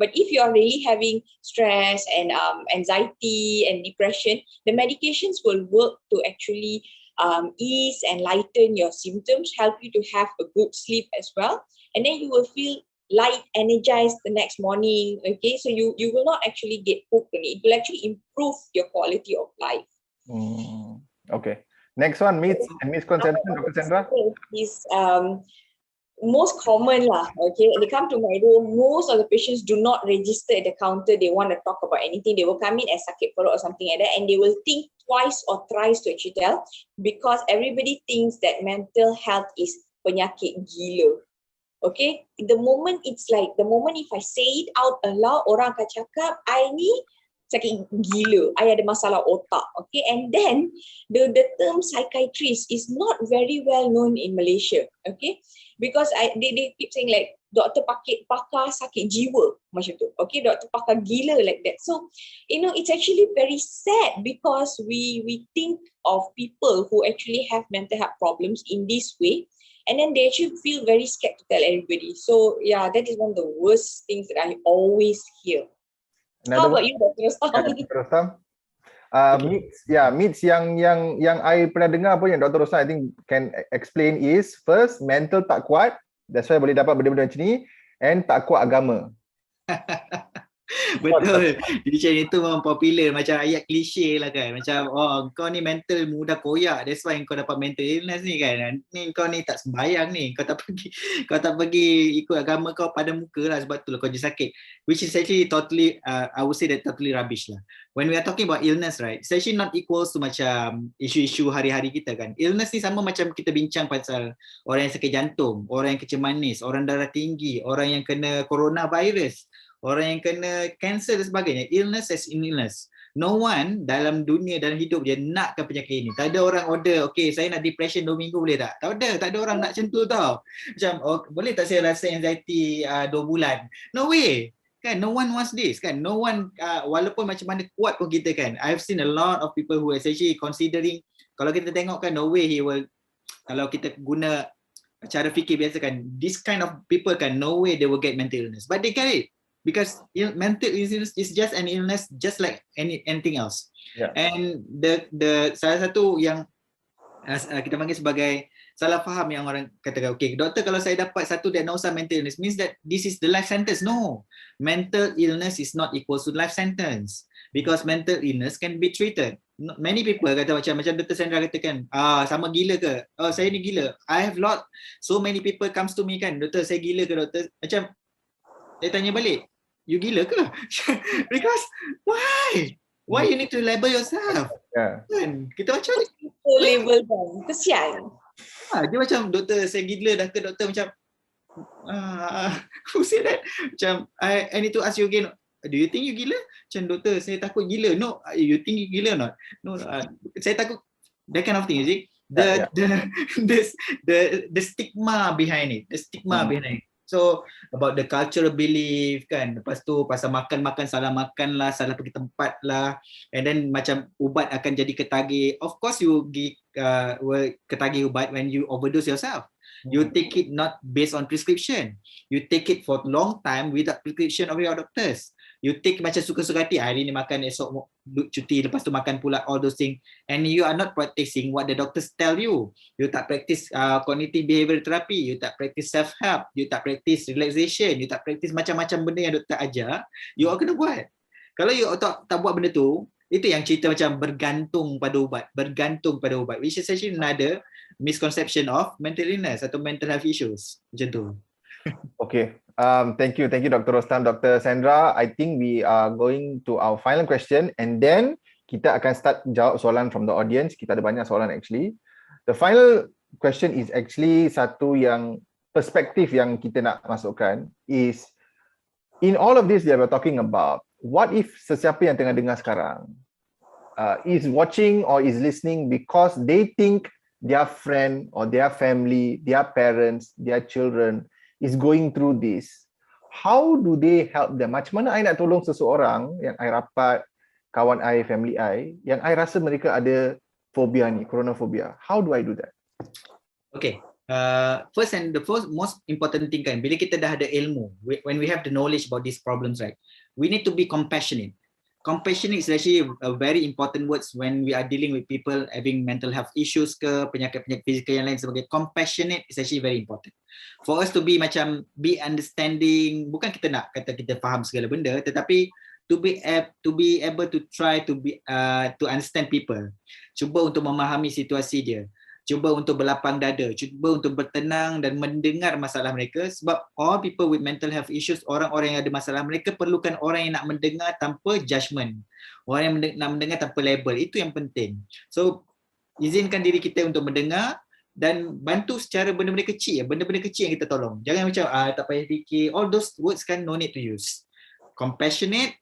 But if you are really having stress and anxiety and depression, the medications will work to actually ease and lighten your symptoms, help you to have a good sleep as well. And then you will feel light, energized the next morning. Okay, so you will not actually get hooked on it. It will actually improve your quality of life. Okay. Next one, myths and misconception, Dr. Sandra. Is most common lah. Okay, they come to my room. Most of the patients do not register at the counter. They want to talk about anything. They will come in as sakit perut or something like that, and they will think twice or thrice to actually tell, because everybody thinks that mental health is penyakit gila. Okay, the moment if I say it out aloud, orang akan cakap, I ni sakit gila, I ada masalah otak. Okay, and then the term psychiatrist is not very well known in Malaysia. Okay, because they keep saying like doktor pakar sakit jiwa macam tu. Okay, doktor pakar gila like that. So it's actually very sad because we think of people who actually have mental health problems in this way. And then they actually feel very scared to tell everybody. So yeah, that is one of the worst things that I always hear. How about you, Dr. Rostam? Myths yang I pernah dengar pun yang Dr. Rostam I think can explain is, first, mental tak kuat, that's why boleh dapat benda-benda macam ni, and tak kuat agama. Betul. Macam itu memang popular, macam ayat klise lah kan. Macam kau ni mental mudah koyak, that's why kau dapat mental illness ni kan. Ni kau ni tak sembayang ni, kau tak pergi ikut agama kau pada muka lah, sebab tu lah kau je sakit. Which is actually totally I would say that totally rubbish lah. When we are talking about illness, right, it's actually not equals to macam isu-isu hari-hari kita kan. Illness ni sama macam kita bincang pasal orang yang sakit jantung, orang yang kecil manis, orang darah tinggi, orang yang kena coronavirus, orang yang kena cancer dan sebagainya. Illness as in illness. No one dalam dunia, dalam hidup dia nakkan penyakit ini. Tak ada orang order, okay saya nak depression 2 minggu boleh tak? Tak ada orang nak macam tu tau. Macam boleh tak saya rasa anxiety 2 bulan? No way. Kan, no one wants this kan. No one, walaupun macam mana kuat pun kita kan. I've seen a lot of people who is actually considering, kalau kita tengok kan, no way he will, kalau kita guna cara fikir biasa kan, this kind of people kan, no way they will get mental illness. But they get it. Because mental illness is just an illness, just like anything else. Yeah. And the salah satu yang kita panggil sebagai salah faham yang orang katakan, okay, doktor kalau saya dapat satu diagnosa mental illness, means that this is the life sentence. No, mental illness is not equal to life sentence. Because mental illness can be treated. Many people kata macam Dr. Sandra katakan, sama gila ke? Saya ni gila. I have so many people comes to me kan, doktor saya gila ke doktor? Macam saya tanya balik, you gila ke? Because why you need to label yourself? Yeah. Kan? Kita macam label kan, kesian. Dia macam doktor saya gila dah ke doktor, macam who say that? Macam I need to ask you again, do you think you gila? Macam doktor saya takut gila. No, you think you gila or not? No, saya takut, that kind of thing, you see. The stigma behind it. So about the cultural belief kan, lepas tu pasal makan salah makan lah, salah pergi tempat lah, and then macam ubat akan jadi ketagih. Of course you will ketagih ubat when you overdose yourself. You take it not based on prescription. You take it for long time without prescription of your doctors. You take macam suka-suka hati, hari ni makan, esok cuti, lepas tu makan pula, all those things, and you are not practicing what the doctors tell you. You tak practice cognitive behavioral therapy, you tak practice self-help, you tak practice relaxation, you tak practice macam-macam benda yang doktor ajar, you all kena buat. Kalau you tak buat benda tu, itu yang cerita macam bergantung pada ubat, which is actually another misconception of mental illness atau mental health issues, macam tu. Okay. Thank you, Dr. Rostam, Dr. Sandra. I think we are going to our final question and then kita akan start jawab soalan from the audience. Kita ada banyak soalan actually. The final question is actually satu yang perspektif yang kita nak masukkan is in all of this that we're talking about, what if sesiapa yang tengah dengar sekarang is watching or is listening because they think their friend or their family, their parents, their children is going through this. How do they help them? Macam mana I nak tolong seseorang yang I rapat, kawan I, family I, yang I rasa mereka ada phobia ni, coronaphobia. How do I do that? Okay. First and the most important thing kan, bila kita dah ada ilmu, when we have the knowledge about these problems, right, we need to be compassionate. Compassionate is actually a very important words when we are dealing with people having mental health issues ke, penyakit-penyakit fizikal yang lain sebagainya. Compassionate is actually very important. For us to be understanding, bukan kita nak kata kita faham segala benda, tetapi to be able to try to understand people. Cuba untuk memahami situasi dia. Cuba untuk berlapang dada, cuba untuk bertenang dan mendengar masalah mereka, sebab all people with mental health issues, orang-orang yang ada masalah, mereka perlukan orang yang nak mendengar tanpa judgement, orang yang nak mendengar tanpa label. Itu yang penting. So izinkan diri kita untuk mendengar dan bantu secara benda-benda kecil, benda-benda kecil yang kita tolong. Jangan macam tak payah fikir, all those words kan no need to use. Compassionate,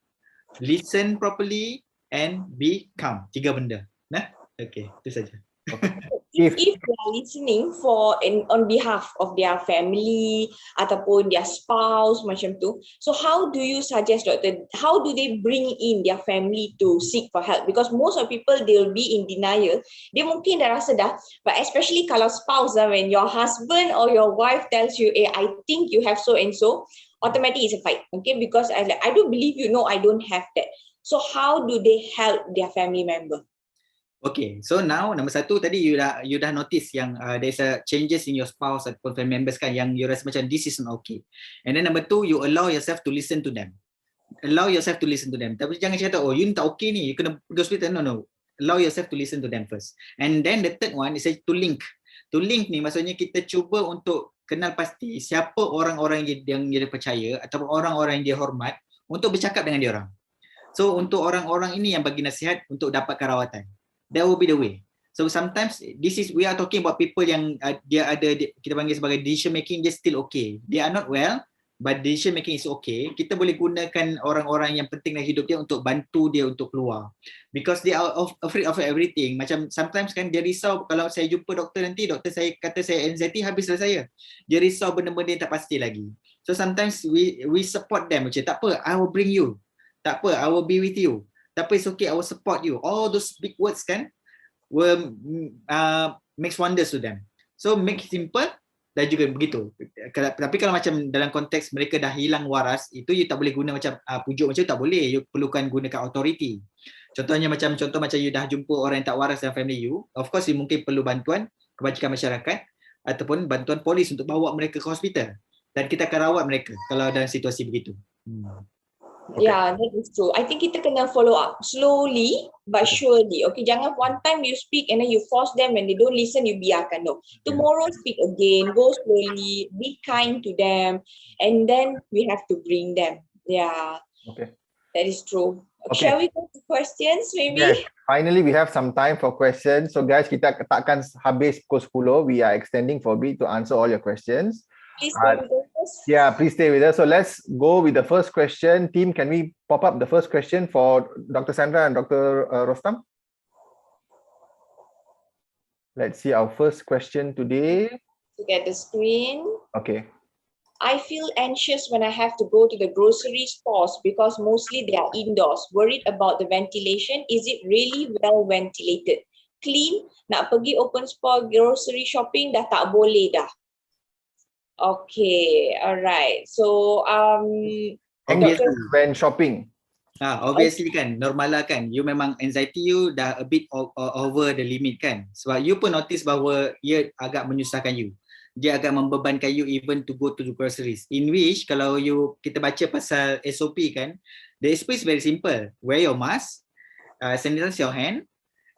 listen properly and be calm. 3 benda. Nah, okay, itu saja. If they are listening on behalf of their family ataupun their spouse macam tu, so how do you suggest, doctor, how do they bring in their family to seek for help? Because most of people, they'll be in denial. Dia mungkin dah rasa dah, but especially kalau spouse, when your husband or your wife tells you, I think you have so and so, automatically it's a fight, okay? Because I don't believe you, no, I don't have that. So how do they help their family member? Okay, so now nombor 1 tadi you dah notice yang there's a changes in your spouse ataupun family members kan, yang you rasa macam this is not okay. And then number 2, you allow yourself to listen to them. Allow yourself to listen to them. Tapi jangan cakap, oh you ni tak okay ni, you kena pergi hospital. No. Allow yourself to listen to them first. And then the third one is to link. To link ni maksudnya kita cuba untuk kenal pasti siapa orang-orang yang dia percaya ataupun orang-orang yang dia hormat untuk bercakap dengan dia orang. So untuk orang-orang ini yang bagi nasihat untuk dapatkan rawatan. That will be the way. So sometimes we are talking about people yang dia ada, kita panggil sebagai decision making, dia still okay. They are not well, but decision making is okay. Kita boleh gunakan orang-orang yang penting dalam hidup dia untuk bantu dia untuk keluar. Because they are afraid of everything. Macam sometimes kan dia risau, kalau saya jumpa doktor nanti, doktor saya kata saya anxiety, habislah saya. Dia risau benda-benda yang tak pasti lagi. So sometimes we support them. Macam tak apa, I will bring you. Tak apa, I will be with you. Tapi it's okay, I will support you. All those big words kan will makes wonders to them. So make it simple dan juga begitu. Tapi kalau macam dalam konteks mereka dah hilang waras, itu you tak boleh guna macam pujuk macam tu, tak boleh. You perlukan gunakan authority. Contoh macam you dah jumpa orang yang tak waras dalam family you, of course you mungkin perlu bantuan kebajikan masyarakat ataupun bantuan polis untuk bawa mereka ke hospital. Dan kita akan rawat mereka kalau dalam situasi begitu. Okay. Yeah, that is true. I think kita kena follow up slowly but surely. Okay, jangan one time you speak and then you force them, when they don't listen, you biarkan. No. Tomorrow speak again, go slowly, be kind to them, and then we have to bring them. Yeah. Okay. That is true. Okay. Shall we go to questions maybe? Yes. Finally, we have some time for questions. So guys, kita takkan habis pukul 10. We are extending for a bit to answer all your questions. Please go with us. Yeah, please stay with us. So let's go with the first question. Team, can we pop up the first question for Dr. Sandra and Dr. Rostam? Let's see our first question today. To get the screen. Okay. I feel anxious when I have to go to the grocery stores because mostly they are indoors. Worried about the ventilation. Is it really well ventilated? Clean? Nak pergi open store grocery shopping dah tak boleh dah. Okay, alright. So, Anxious Obviously. when shopping. Obviously kan, normal lah kan. You memang anxiety you dah a bit over the limit kan. Sebab you pun notice bahawa ia agak menyusahkan you. Dia agak membebankan you even to go to the groceries. In which kalau kita baca pasal SOP kan, the SOP is very simple. Wear your mask, sanitize your hand,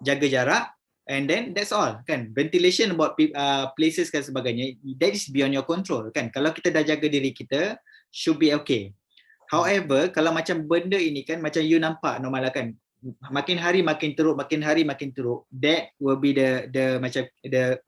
jaga jarak, and then that's all kan. Ventilation about places dan sebagainya, that is beyond your control kan. Kalau kita dah jaga diri kita, should be okay. However, kalau macam benda ini kan, macam you nampak normal lah kan, makin hari makin teruk, that will be the macam kita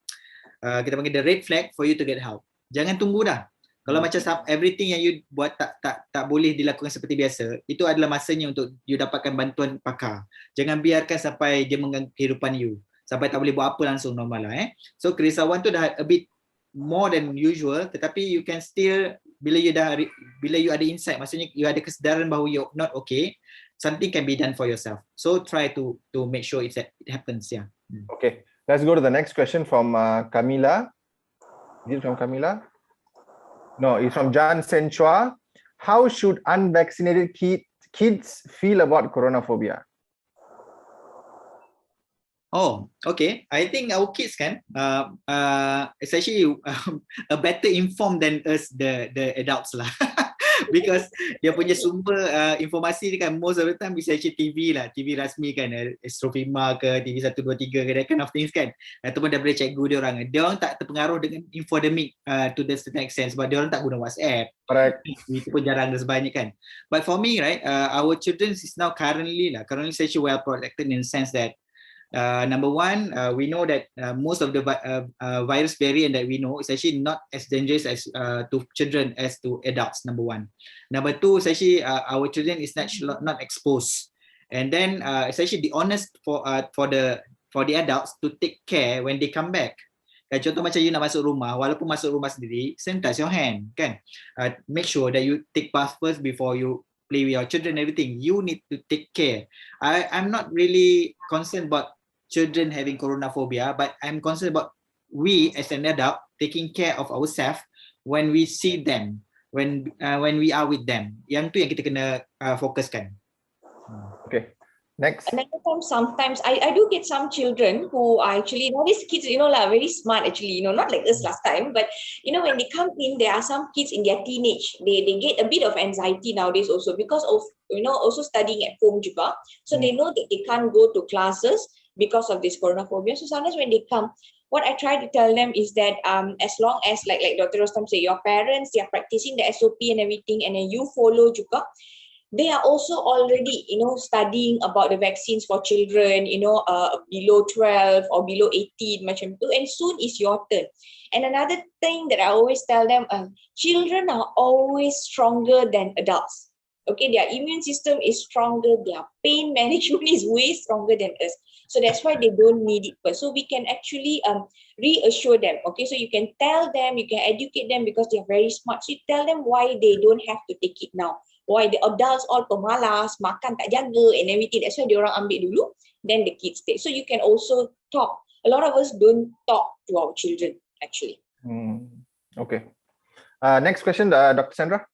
panggil the red flag for you to get help. Jangan tunggu dah. Kalau macam everything yang you buat tak boleh dilakukan seperti biasa, itu adalah masanya untuk you dapatkan bantuan pakar. Jangan biarkan sampai dia mengganggu kehidupan you, sampai tak boleh buat apa langsung normal lah. So kerisauan tu dah a bit more than usual, tetapi you can still, bila you ada insight, maksudnya you ada kesedaran bahawa you're not okay, something can be done for yourself. So try to make sure it happens. Yeah. Okay, let's go to the next question from Camila. Is it from Camila? No, it's from Jan Senchua. How should unvaccinated kids feel about coronaphobia? Oh, okay. I think our kids kan, it's actually a better informed than us, the adults lah. Because dia punya sumber informasi ni kan, most of the time is actually TV lah, TV rasmi kan, Astro ke, TV 123 ke, that kind of things kan. Ataupun daripada cikgu dia orang. Dia orang tak terpengaruh dengan infodemic to the certain extent sebab dia orang tak guna WhatsApp. Correct. Itu pun jarang dan sebanyak kan. But for me, right, our children is now currently actually well protected in the sense that number one, we know that most of the virus variant that we know is actually not as dangerous as to children as to adults. Number one. Number two is actually our children is not exposed, and then it's actually the honest for the adults to take care when they come back. Contoh macam you nak masuk rumah, walaupun masuk rumah sendiri, sanitize your hand, kan? Make sure that you take bath first before you play with your children. Everything you need to take care. I'm not really concerned about children having coronaphobia, but I'm concerned about we as an adult taking care of ourselves when we see them, when we are with them. Yang tu yang kita kena fokuskan. Okay. Next. Another time, sometimes I do get some children who are actually, these kids, very smart actually, not like us last time, but when they come in, there are some kids in their teenage, they get a bit of anxiety nowadays also because of, also studying at home juga. So they know that they can't go to classes because of this coronaphobia. So sometimes when they come, what I try to tell them is that as long as like Dr. Rostam say, your parents, they are practicing the SOP and everything, and then you follow juga, they are also already, studying about the vaccines for children, below 12 or below 18, macam tu, and soon is your turn. And another thing that I always tell them, children are always stronger than adults. Okay, their immune system is stronger, their pain management is way stronger than us. So that's why they don't need it first. So we can actually reassure them. Okay, so you can tell them, you can educate them because they are very smart. So you tell them why they don't have to take it now. Why the adults all pemalas, makan tak jaga and everything. That's why dia orang ambil dulu, then the kids take. So you can also talk. A lot of us don't talk to our children actually. Okay. Next question, Dr. Sandra.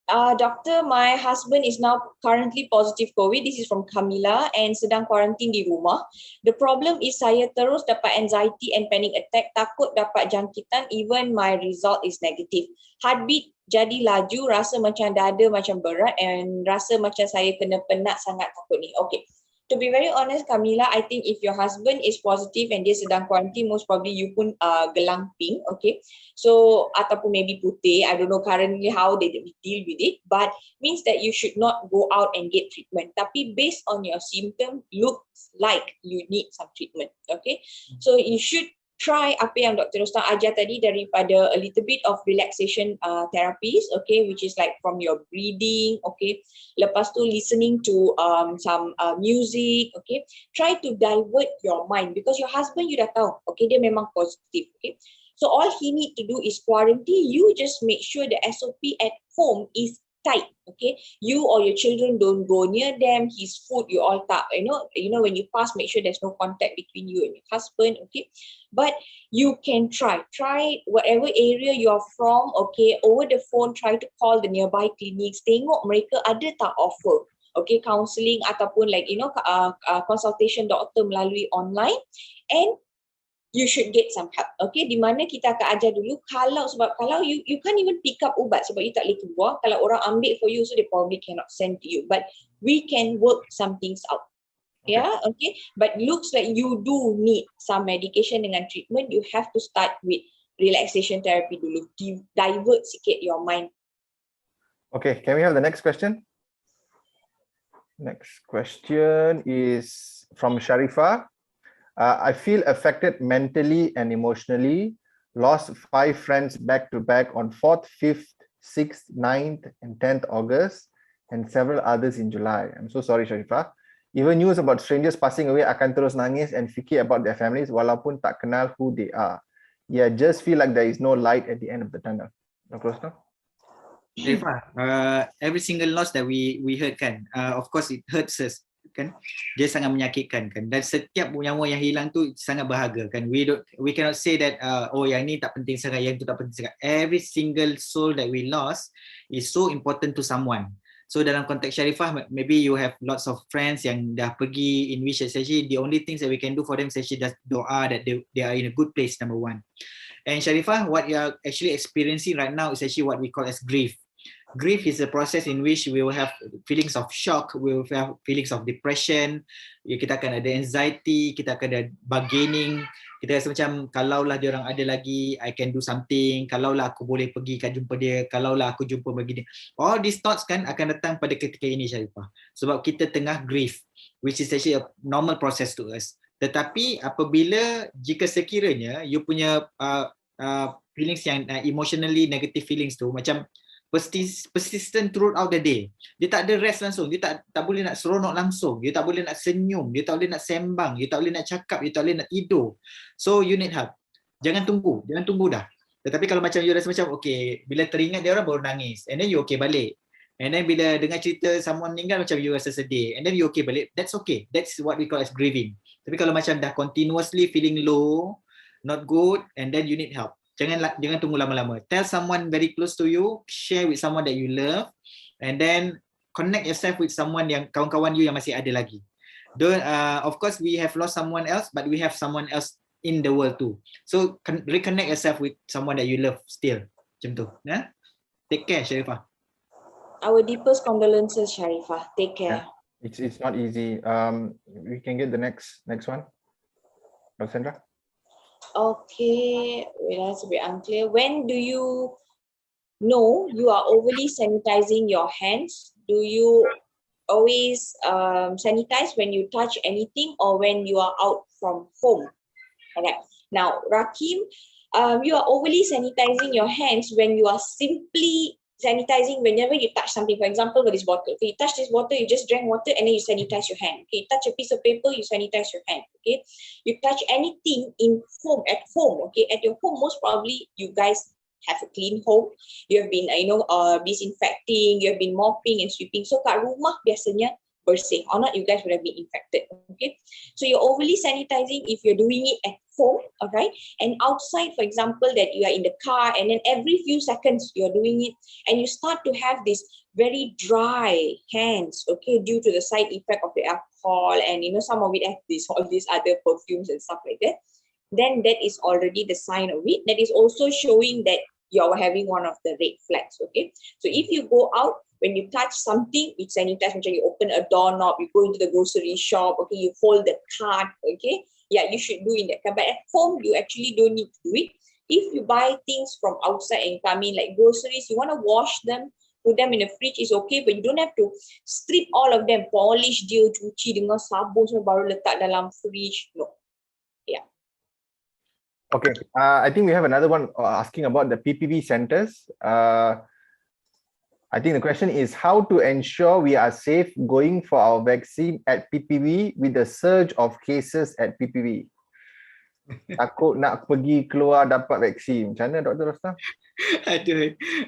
Doctor, my husband is now currently positive COVID. This is from Camila and sedang quarantine di rumah. The problem is saya terus dapat anxiety and panic attack, takut dapat jangkitan even my result is negative. Heartbeat jadi laju, rasa macam dada macam berat and rasa macam saya kena penat, sangat takut ni. Okay. To be very honest, Camila, I think if your husband is positive and dia sedang quarantine, most probably you pun gelang pink, okay? So, ataupun maybe putih, I don't know currently how they deal with it, but means that you should not go out and get treatment. Tapi based on your symptom, looks like you need some treatment, okay? So, you should try apa yang Dr. Rostam ajar tadi daripada a little bit of relaxation therapies, okay, which is like from your breathing, okay. Lepas tu listening to some music, okay. Try to divert your mind because your husband you dah tahu, okay, dia memang positif, okay. So all he need to do is quarantine. You just make sure the SOP at home is tight. Okay, you or your children don't go near them. His food, you all tak, when you pass, make sure there's no contact between you and your husband. Okay, but you can try whatever area you're from. Okay, over the phone, try to call the nearby clinics. Tengok mereka ada tak offer. Okay, counselling ataupun consultation doktor melalui online, and you should get some help. Okay, di mana kita akan ajar dulu kalau you can't even pick up ubat sebab you tak boleh keluar. Kalau orang ambil for you, so they probably cannot send to you. But we can work some things out. Okay. Yeah, okay. But looks like you do need some medication dengan treatment. You have to start with relaxation therapy dulu. Divert sikit your mind. Okay, can we have the next question? Next question is from Sharifah. I feel affected mentally and emotionally. Lost 5 friends back to back on 4th, 5th, 6th, 9th, and 10th August, and several others in July. I'm so sorry, Sharifah. Even news about strangers passing away akan terus nangis and fikir about their families walaupun tak kenal who they are. Yeah, just feel like there is no light at the end of the tunnel. Dr. Astro? Every single loss that we heard kan, of course it hurts us kan, dia sangat menyakitkan kan, dan setiap nyawa yang hilang tu sangat berharga kan. We cannot say that yang ni tak penting sangat, yang tu tak penting sangat. Every single soul that we lost is so important to someone. So dalam konteks Sharifah, maybe you have lots of friends yang dah pergi, in which actually the only things that we can do for them is actually just doa that they are in a good place, number one. And Sharifah, what you are actually experiencing right now is actually what we call as grief. Grief is a process in which we will have feelings of shock, we will have feelings of depression, kita akan ada anxiety, kita akan ada bargaining, kita rasa macam kalaulah dia orang ada lagi, I can do something, kalaulah aku boleh pergi kan jumpa dia, kalaulah aku jumpa begini. All these thoughts kan akan datang pada ketika ini, Sharifah, sebab kita tengah grief, which is actually a normal process to us. Tetapi apabila jika sekiranya you punya feelings yang emotionally negative feelings tu macam persistent throughout the day, dia tak ada rest langsung, dia tak boleh nak seronok langsung, dia tak boleh nak senyum, dia tak boleh nak sembang, dia tak boleh nak cakap, dia tak boleh nak tidur. So you need help. Jangan tunggu dah. Tetapi kalau macam you rasa macam okay, bila teringat dia orang baru nangis, and then you okay balik, and then bila dengar cerita someone meninggal macam you rasa sedih, and then you okay balik, that's okay. That's what we call as grieving. Tapi kalau macam dah continuously feeling low, not good, and then you need help, Jangan tunggu lama-lama. Tell someone very close to you, share with someone that you love, and then connect yourself with someone yang kawan-kawan you yang masih ada lagi. Of course, we have lost someone else, but we have someone else in the world too. So reconnect yourself with someone that you love still. Macam tu. Yeah? Take care, Sharifah. Our deepest condolences, Sharifah. Take care. Yeah. It's not easy. We can get the next one, Dr. Sandra. Okay, that's a bit unclear. When do you know you are overly sanitizing your hands? Do you always sanitize when you touch anything or when you are out from home? Okay. Now, Rakim, you are overly sanitizing your hands when you are simply sanitizing whenever you touch something. For example, with this bottle. Okay, you touch this bottle, you just drank water and then you sanitize your hand. Okay, you touch a piece of paper, you sanitize your hand. Okay, you touch anything at home. Okay, at your home, most probably you guys have a clean home. You have been, disinfecting, you have been mopping and sweeping. So kat rumah biasanya bersih. Or not, you guys would have been infected. Okay, so you're overly sanitizing if you're doing it at home, all right? And outside, for example, that you are in the car and then every few seconds you're doing it and you start to have this very dry hands, okay, due to the side effect of the alcohol and some of it has all these other perfumes and stuff like that, then that is already the sign of it. That is also showing that you're having one of the red flags, okay? So if you go out, when you touch something, you sanitize, you open a doorknob, you go into the grocery shop, okay, you hold the cart, okay? Yeah, you should do in that. But at home, you actually don't need to do it. If you buy things from outside and come in, like groceries, you want to wash them, put them in the fridge is okay, but you don't have to strip all of them, polish dia, cuci dengan sabun semua baru letak dalam fridge. No. Yeah. Okay, I think we have another one asking about the PPV centers. I think the question is how to ensure we are safe going for our vaccine at PPV with the surge of cases at PPV. takut nak pergi keluar dapat vaksin. Macam mana Dr. Rostam?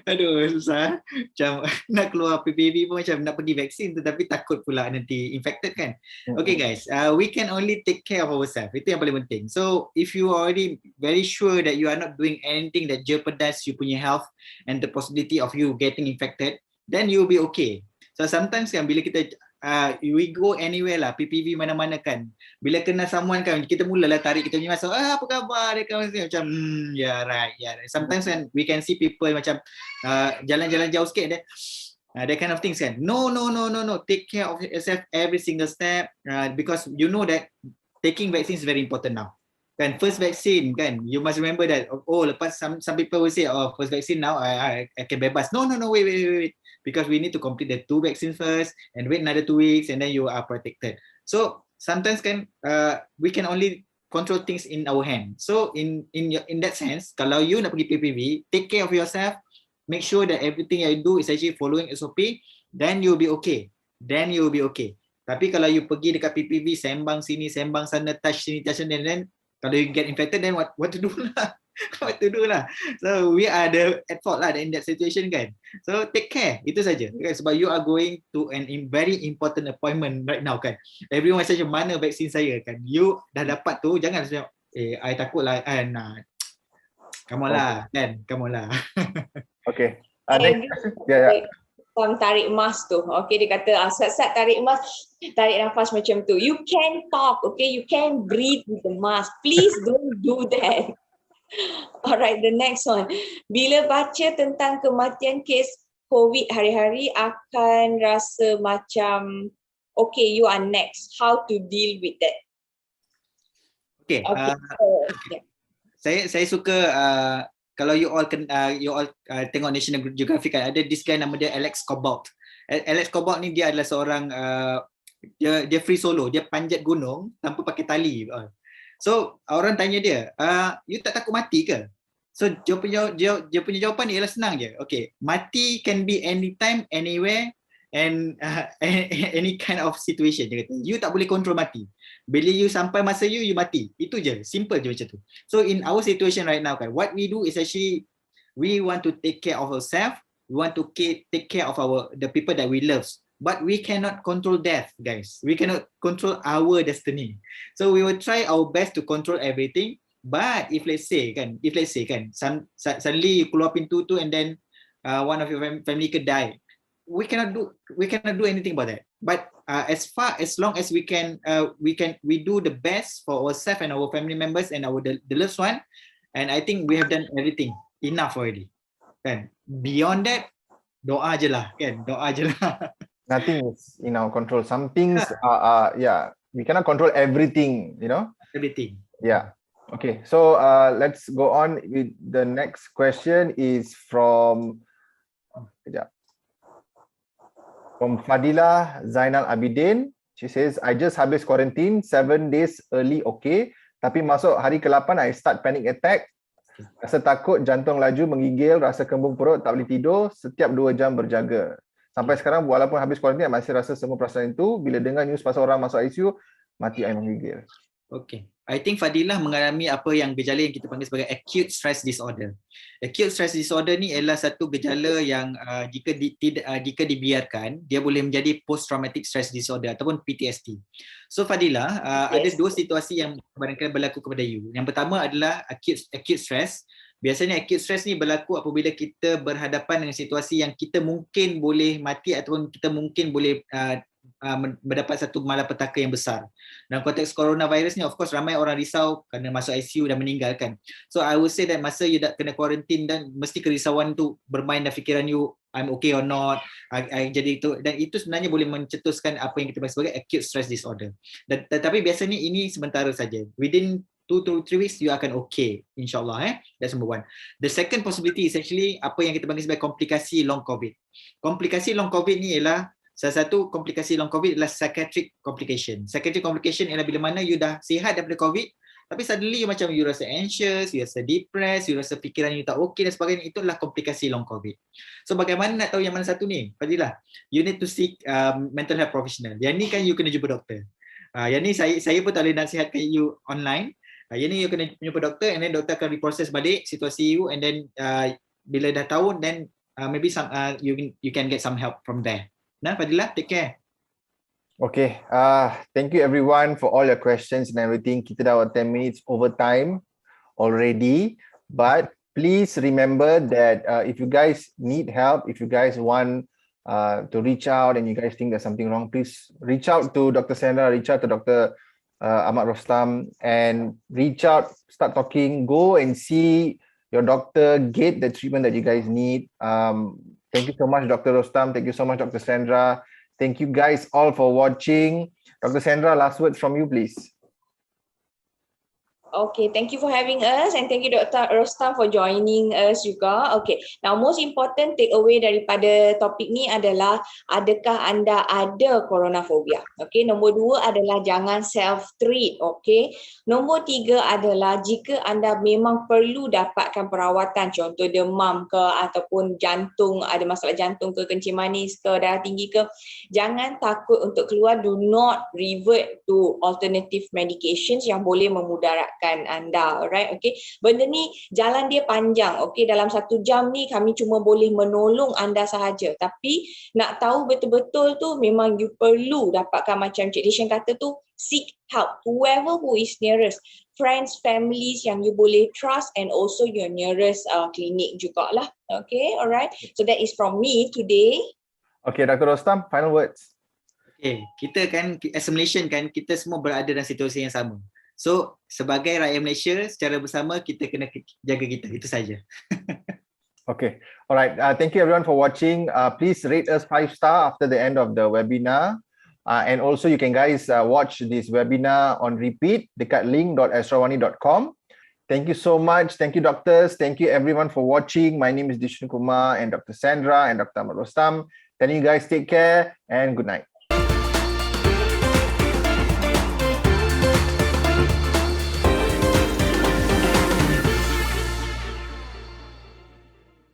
Aduh, susah. Macam nak keluar PPV pun macam nak pergi vaksin tetapi takut pula nanti infected kan. Okay guys, we can only take care of ourselves. Itu yang paling penting. So if you are already very sure that you are not doing anything that jeopardize you punya health and the possibility of you getting infected, then you'll be okay. So sometimes kan bila kita we go anywhere lah, PPV mana-mana kan, bila kena someone kan, kita mulalah tarik kita punya masuk, apa khabar, dia kan macam yeah right. Sometimes kan we can see people macam jalan-jalan jauh sikit that kind of things kan. No, take care of yourself every single step, because you know that taking vaccine is very important now kan. First vaccine kan, you must remember that, lepas some people will say, first vaccine now I can bebas. No, wait, because we need to complete the 2 vaccines first and wait another 2 weeks and then you are protected. So sometimes kan we can only control things in our hand. So in that sense, kalau you nak pergi PPV, take care of yourself, make sure that everything you do is actually following SOP, then you'll be okay. Tapi kalau you pergi dekat PPV, sembang sini, sembang sana, touch sini, touch sana, then kalau you get infected, then what to do lah? What to do lah? So we are at fault lah in that situation kan. So take care, itu saja. Sebab you are going to an very important appointment right now kan. Everyone saja mana vaksin saya kan. You dah dapat tu, jangan macam I takut lah kan. Come on lah kan, come on lah. Okay. Next question. Yeah. Tarik emas tu. Okay, dia kata sat-sat tarik emas, tarik nafas macam tu. You can talk, okay? You can breathe with the mask. Please don't do that. Alright, the next one. Bila baca tentang kematian kes COVID hari-hari akan rasa macam okay, you are next. How to deal with that? Okay. Saya suka kalau you all tengok National Geographic kan, ada this guy nama dia Alex Cobalt. Alex Cobalt ni dia adalah seorang dia free solo, dia panjat gunung tanpa pakai tali. So orang tanya dia, you tak takut mati ke? So dia punya jawapan ni ialah senang je. Okay, mati can be anytime, anywhere and any kind of situation. Dia kata, you tak boleh control mati. Bila you sampai masa you mati. Itu je, simple je macam tu. So in our situation right now kan, what we do is actually we want to take care of ourselves, we want to take care of the people that we love. But we cannot control death, guys. We cannot control our destiny. So we will try our best to control everything. But if let's say kan, suddenly you keluar pintu tu and then one of your family could die, we cannot do anything about that. But as long as we do the best for ourselves and our family members and the loved one, and I think we have done everything enough already. Kan? Beyond that, doa je lah kan, doa je lah. Nothing is in our control. Some things we cannot control everything, you know. Everything. Yeah. Okay. So let's go on with the next question is from Fadilah Zainal Abidin. She says, I just habis quarantine 7 days early, okay. Tapi masuk hari ke-8 I start panic attack. Rasa takut, jantung laju, menggigil, rasa kembung perut, tak boleh tidur, setiap 2 jam berjaga. Sampai sekarang walaupun habis quarantine masih rasa semua perasaan itu. Bila dengar news pasal orang masuk ICU, mati I menggigil. Okay. I think Fadilah mengalami apa yang gejala yang kita panggil sebagai acute stress disorder. Acute stress disorder ni adalah satu gejala yang jika dibiarkan, dia boleh menjadi post traumatic stress disorder ataupun PTSD. So Fadilah, ada 2 situasi yang barangkali berlaku kepada you. Yang pertama adalah acute stress. Biasanya acute stress ni berlaku apabila kita berhadapan dengan situasi yang kita mungkin boleh mati ataupun kita mungkin boleh mendapat satu malapetaka yang besar. Dalam konteks coronavirus ni, of course ramai orang risau kerana masuk ICU dan meninggalkan. So I would say that masa you dah kena quarantine dan mesti kerisauan tu bermain dalam fikiran you, I'm okay or not. Jadi itu, dan itu sebenarnya boleh mencetuskan apa yang kita panggil sebagai acute stress disorder. Tetapi biasanya ini sementara saja. Within 2 to 3 weeks you akan okay, insyaAllah. That's number 1. The second possibility is actually apa yang kita panggil sebagai komplikasi long COVID. Komplikasi long COVID ni ialah, salah satu komplikasi long COVID adalah psychiatric complication. Psychiatric complication ialah bila mana you dah sihat daripada COVID, tapi suddenly you rasa anxious, you rasa depressed, you rasa fikiran you tak okay dan sebagainya. Itu adalah komplikasi long COVID. So bagaimana nak tahu yang mana satu ni? Fadilah, you need to seek mental health professional. Yang ni kan you kena jumpa doktor. Yang ni saya pun tak boleh nasihatkan you online. Yang ni you kena jumpa doktor, and then doktor akan reprocess balik situasi you, and then bila dah tahu, then maybe some you can get some help from there. Nah, Fadilah, take care. Okay, thank you everyone for all your questions and everything. Kita dah 10 minutes over time already, but please remember that if you guys need help, if you guys want to reach out and you guys think there's something wrong, please reach out to Dr. Sandra, reach out to Dr. Ahmad Rostam, and reach out, start talking, go and see your doctor, get the treatment that you guys need. Thank you so much, Dr. Rostam. Thank you so much, Dr. Sandra. Thank you guys all for watching. Dr. Sandra, last words from you, please. Okay, thank you for having us, and thank you Dr. Rostam for joining us juga. Okay, now most important take away daripada topik ni adalah adakah anda ada coronaphobia? Okay, nombor 2 adalah jangan self-treat. Okay, nombor 3 adalah jika anda memang perlu dapatkan perawatan, contoh demam ke ataupun jantung, ada masalah jantung ke, kencing manis ke, darah tinggi ke, jangan takut untuk keluar. Do not revert to alternative medications yang boleh memudaratkan anda, alright? Okay, benda ni jalan dia panjang. Okay, dalam 1 jam ni kami cuma boleh menolong anda sahaja, tapi nak tahu betul-betul tu memang you perlu dapatkan, macam Cik Dishan kata tu, seek help, whoever who is nearest, friends, families yang you boleh trust, and also your nearest clinic jugalah. Okay, alright, so that is from me today. Okay, Dr. Rostam, final words. Okay, kita kan as a Malaysian kan, kita semua berada dalam situasi yang sama. So, sebagai rakyat Malaysia, secara bersama kita kena jaga kita. Itu saja. Okay. All right. Thank you everyone for watching. Please rate us 5 star after the end of the webinar. And also you can guys watch this webinar on repeat dekat link.astrawani.com. Thank you so much. Thank you, doctors. Thank you everyone for watching. My name is Dishan Kumar and Dr. Sandra and Dr. Ahmad Rostam. Then you guys take care and good night.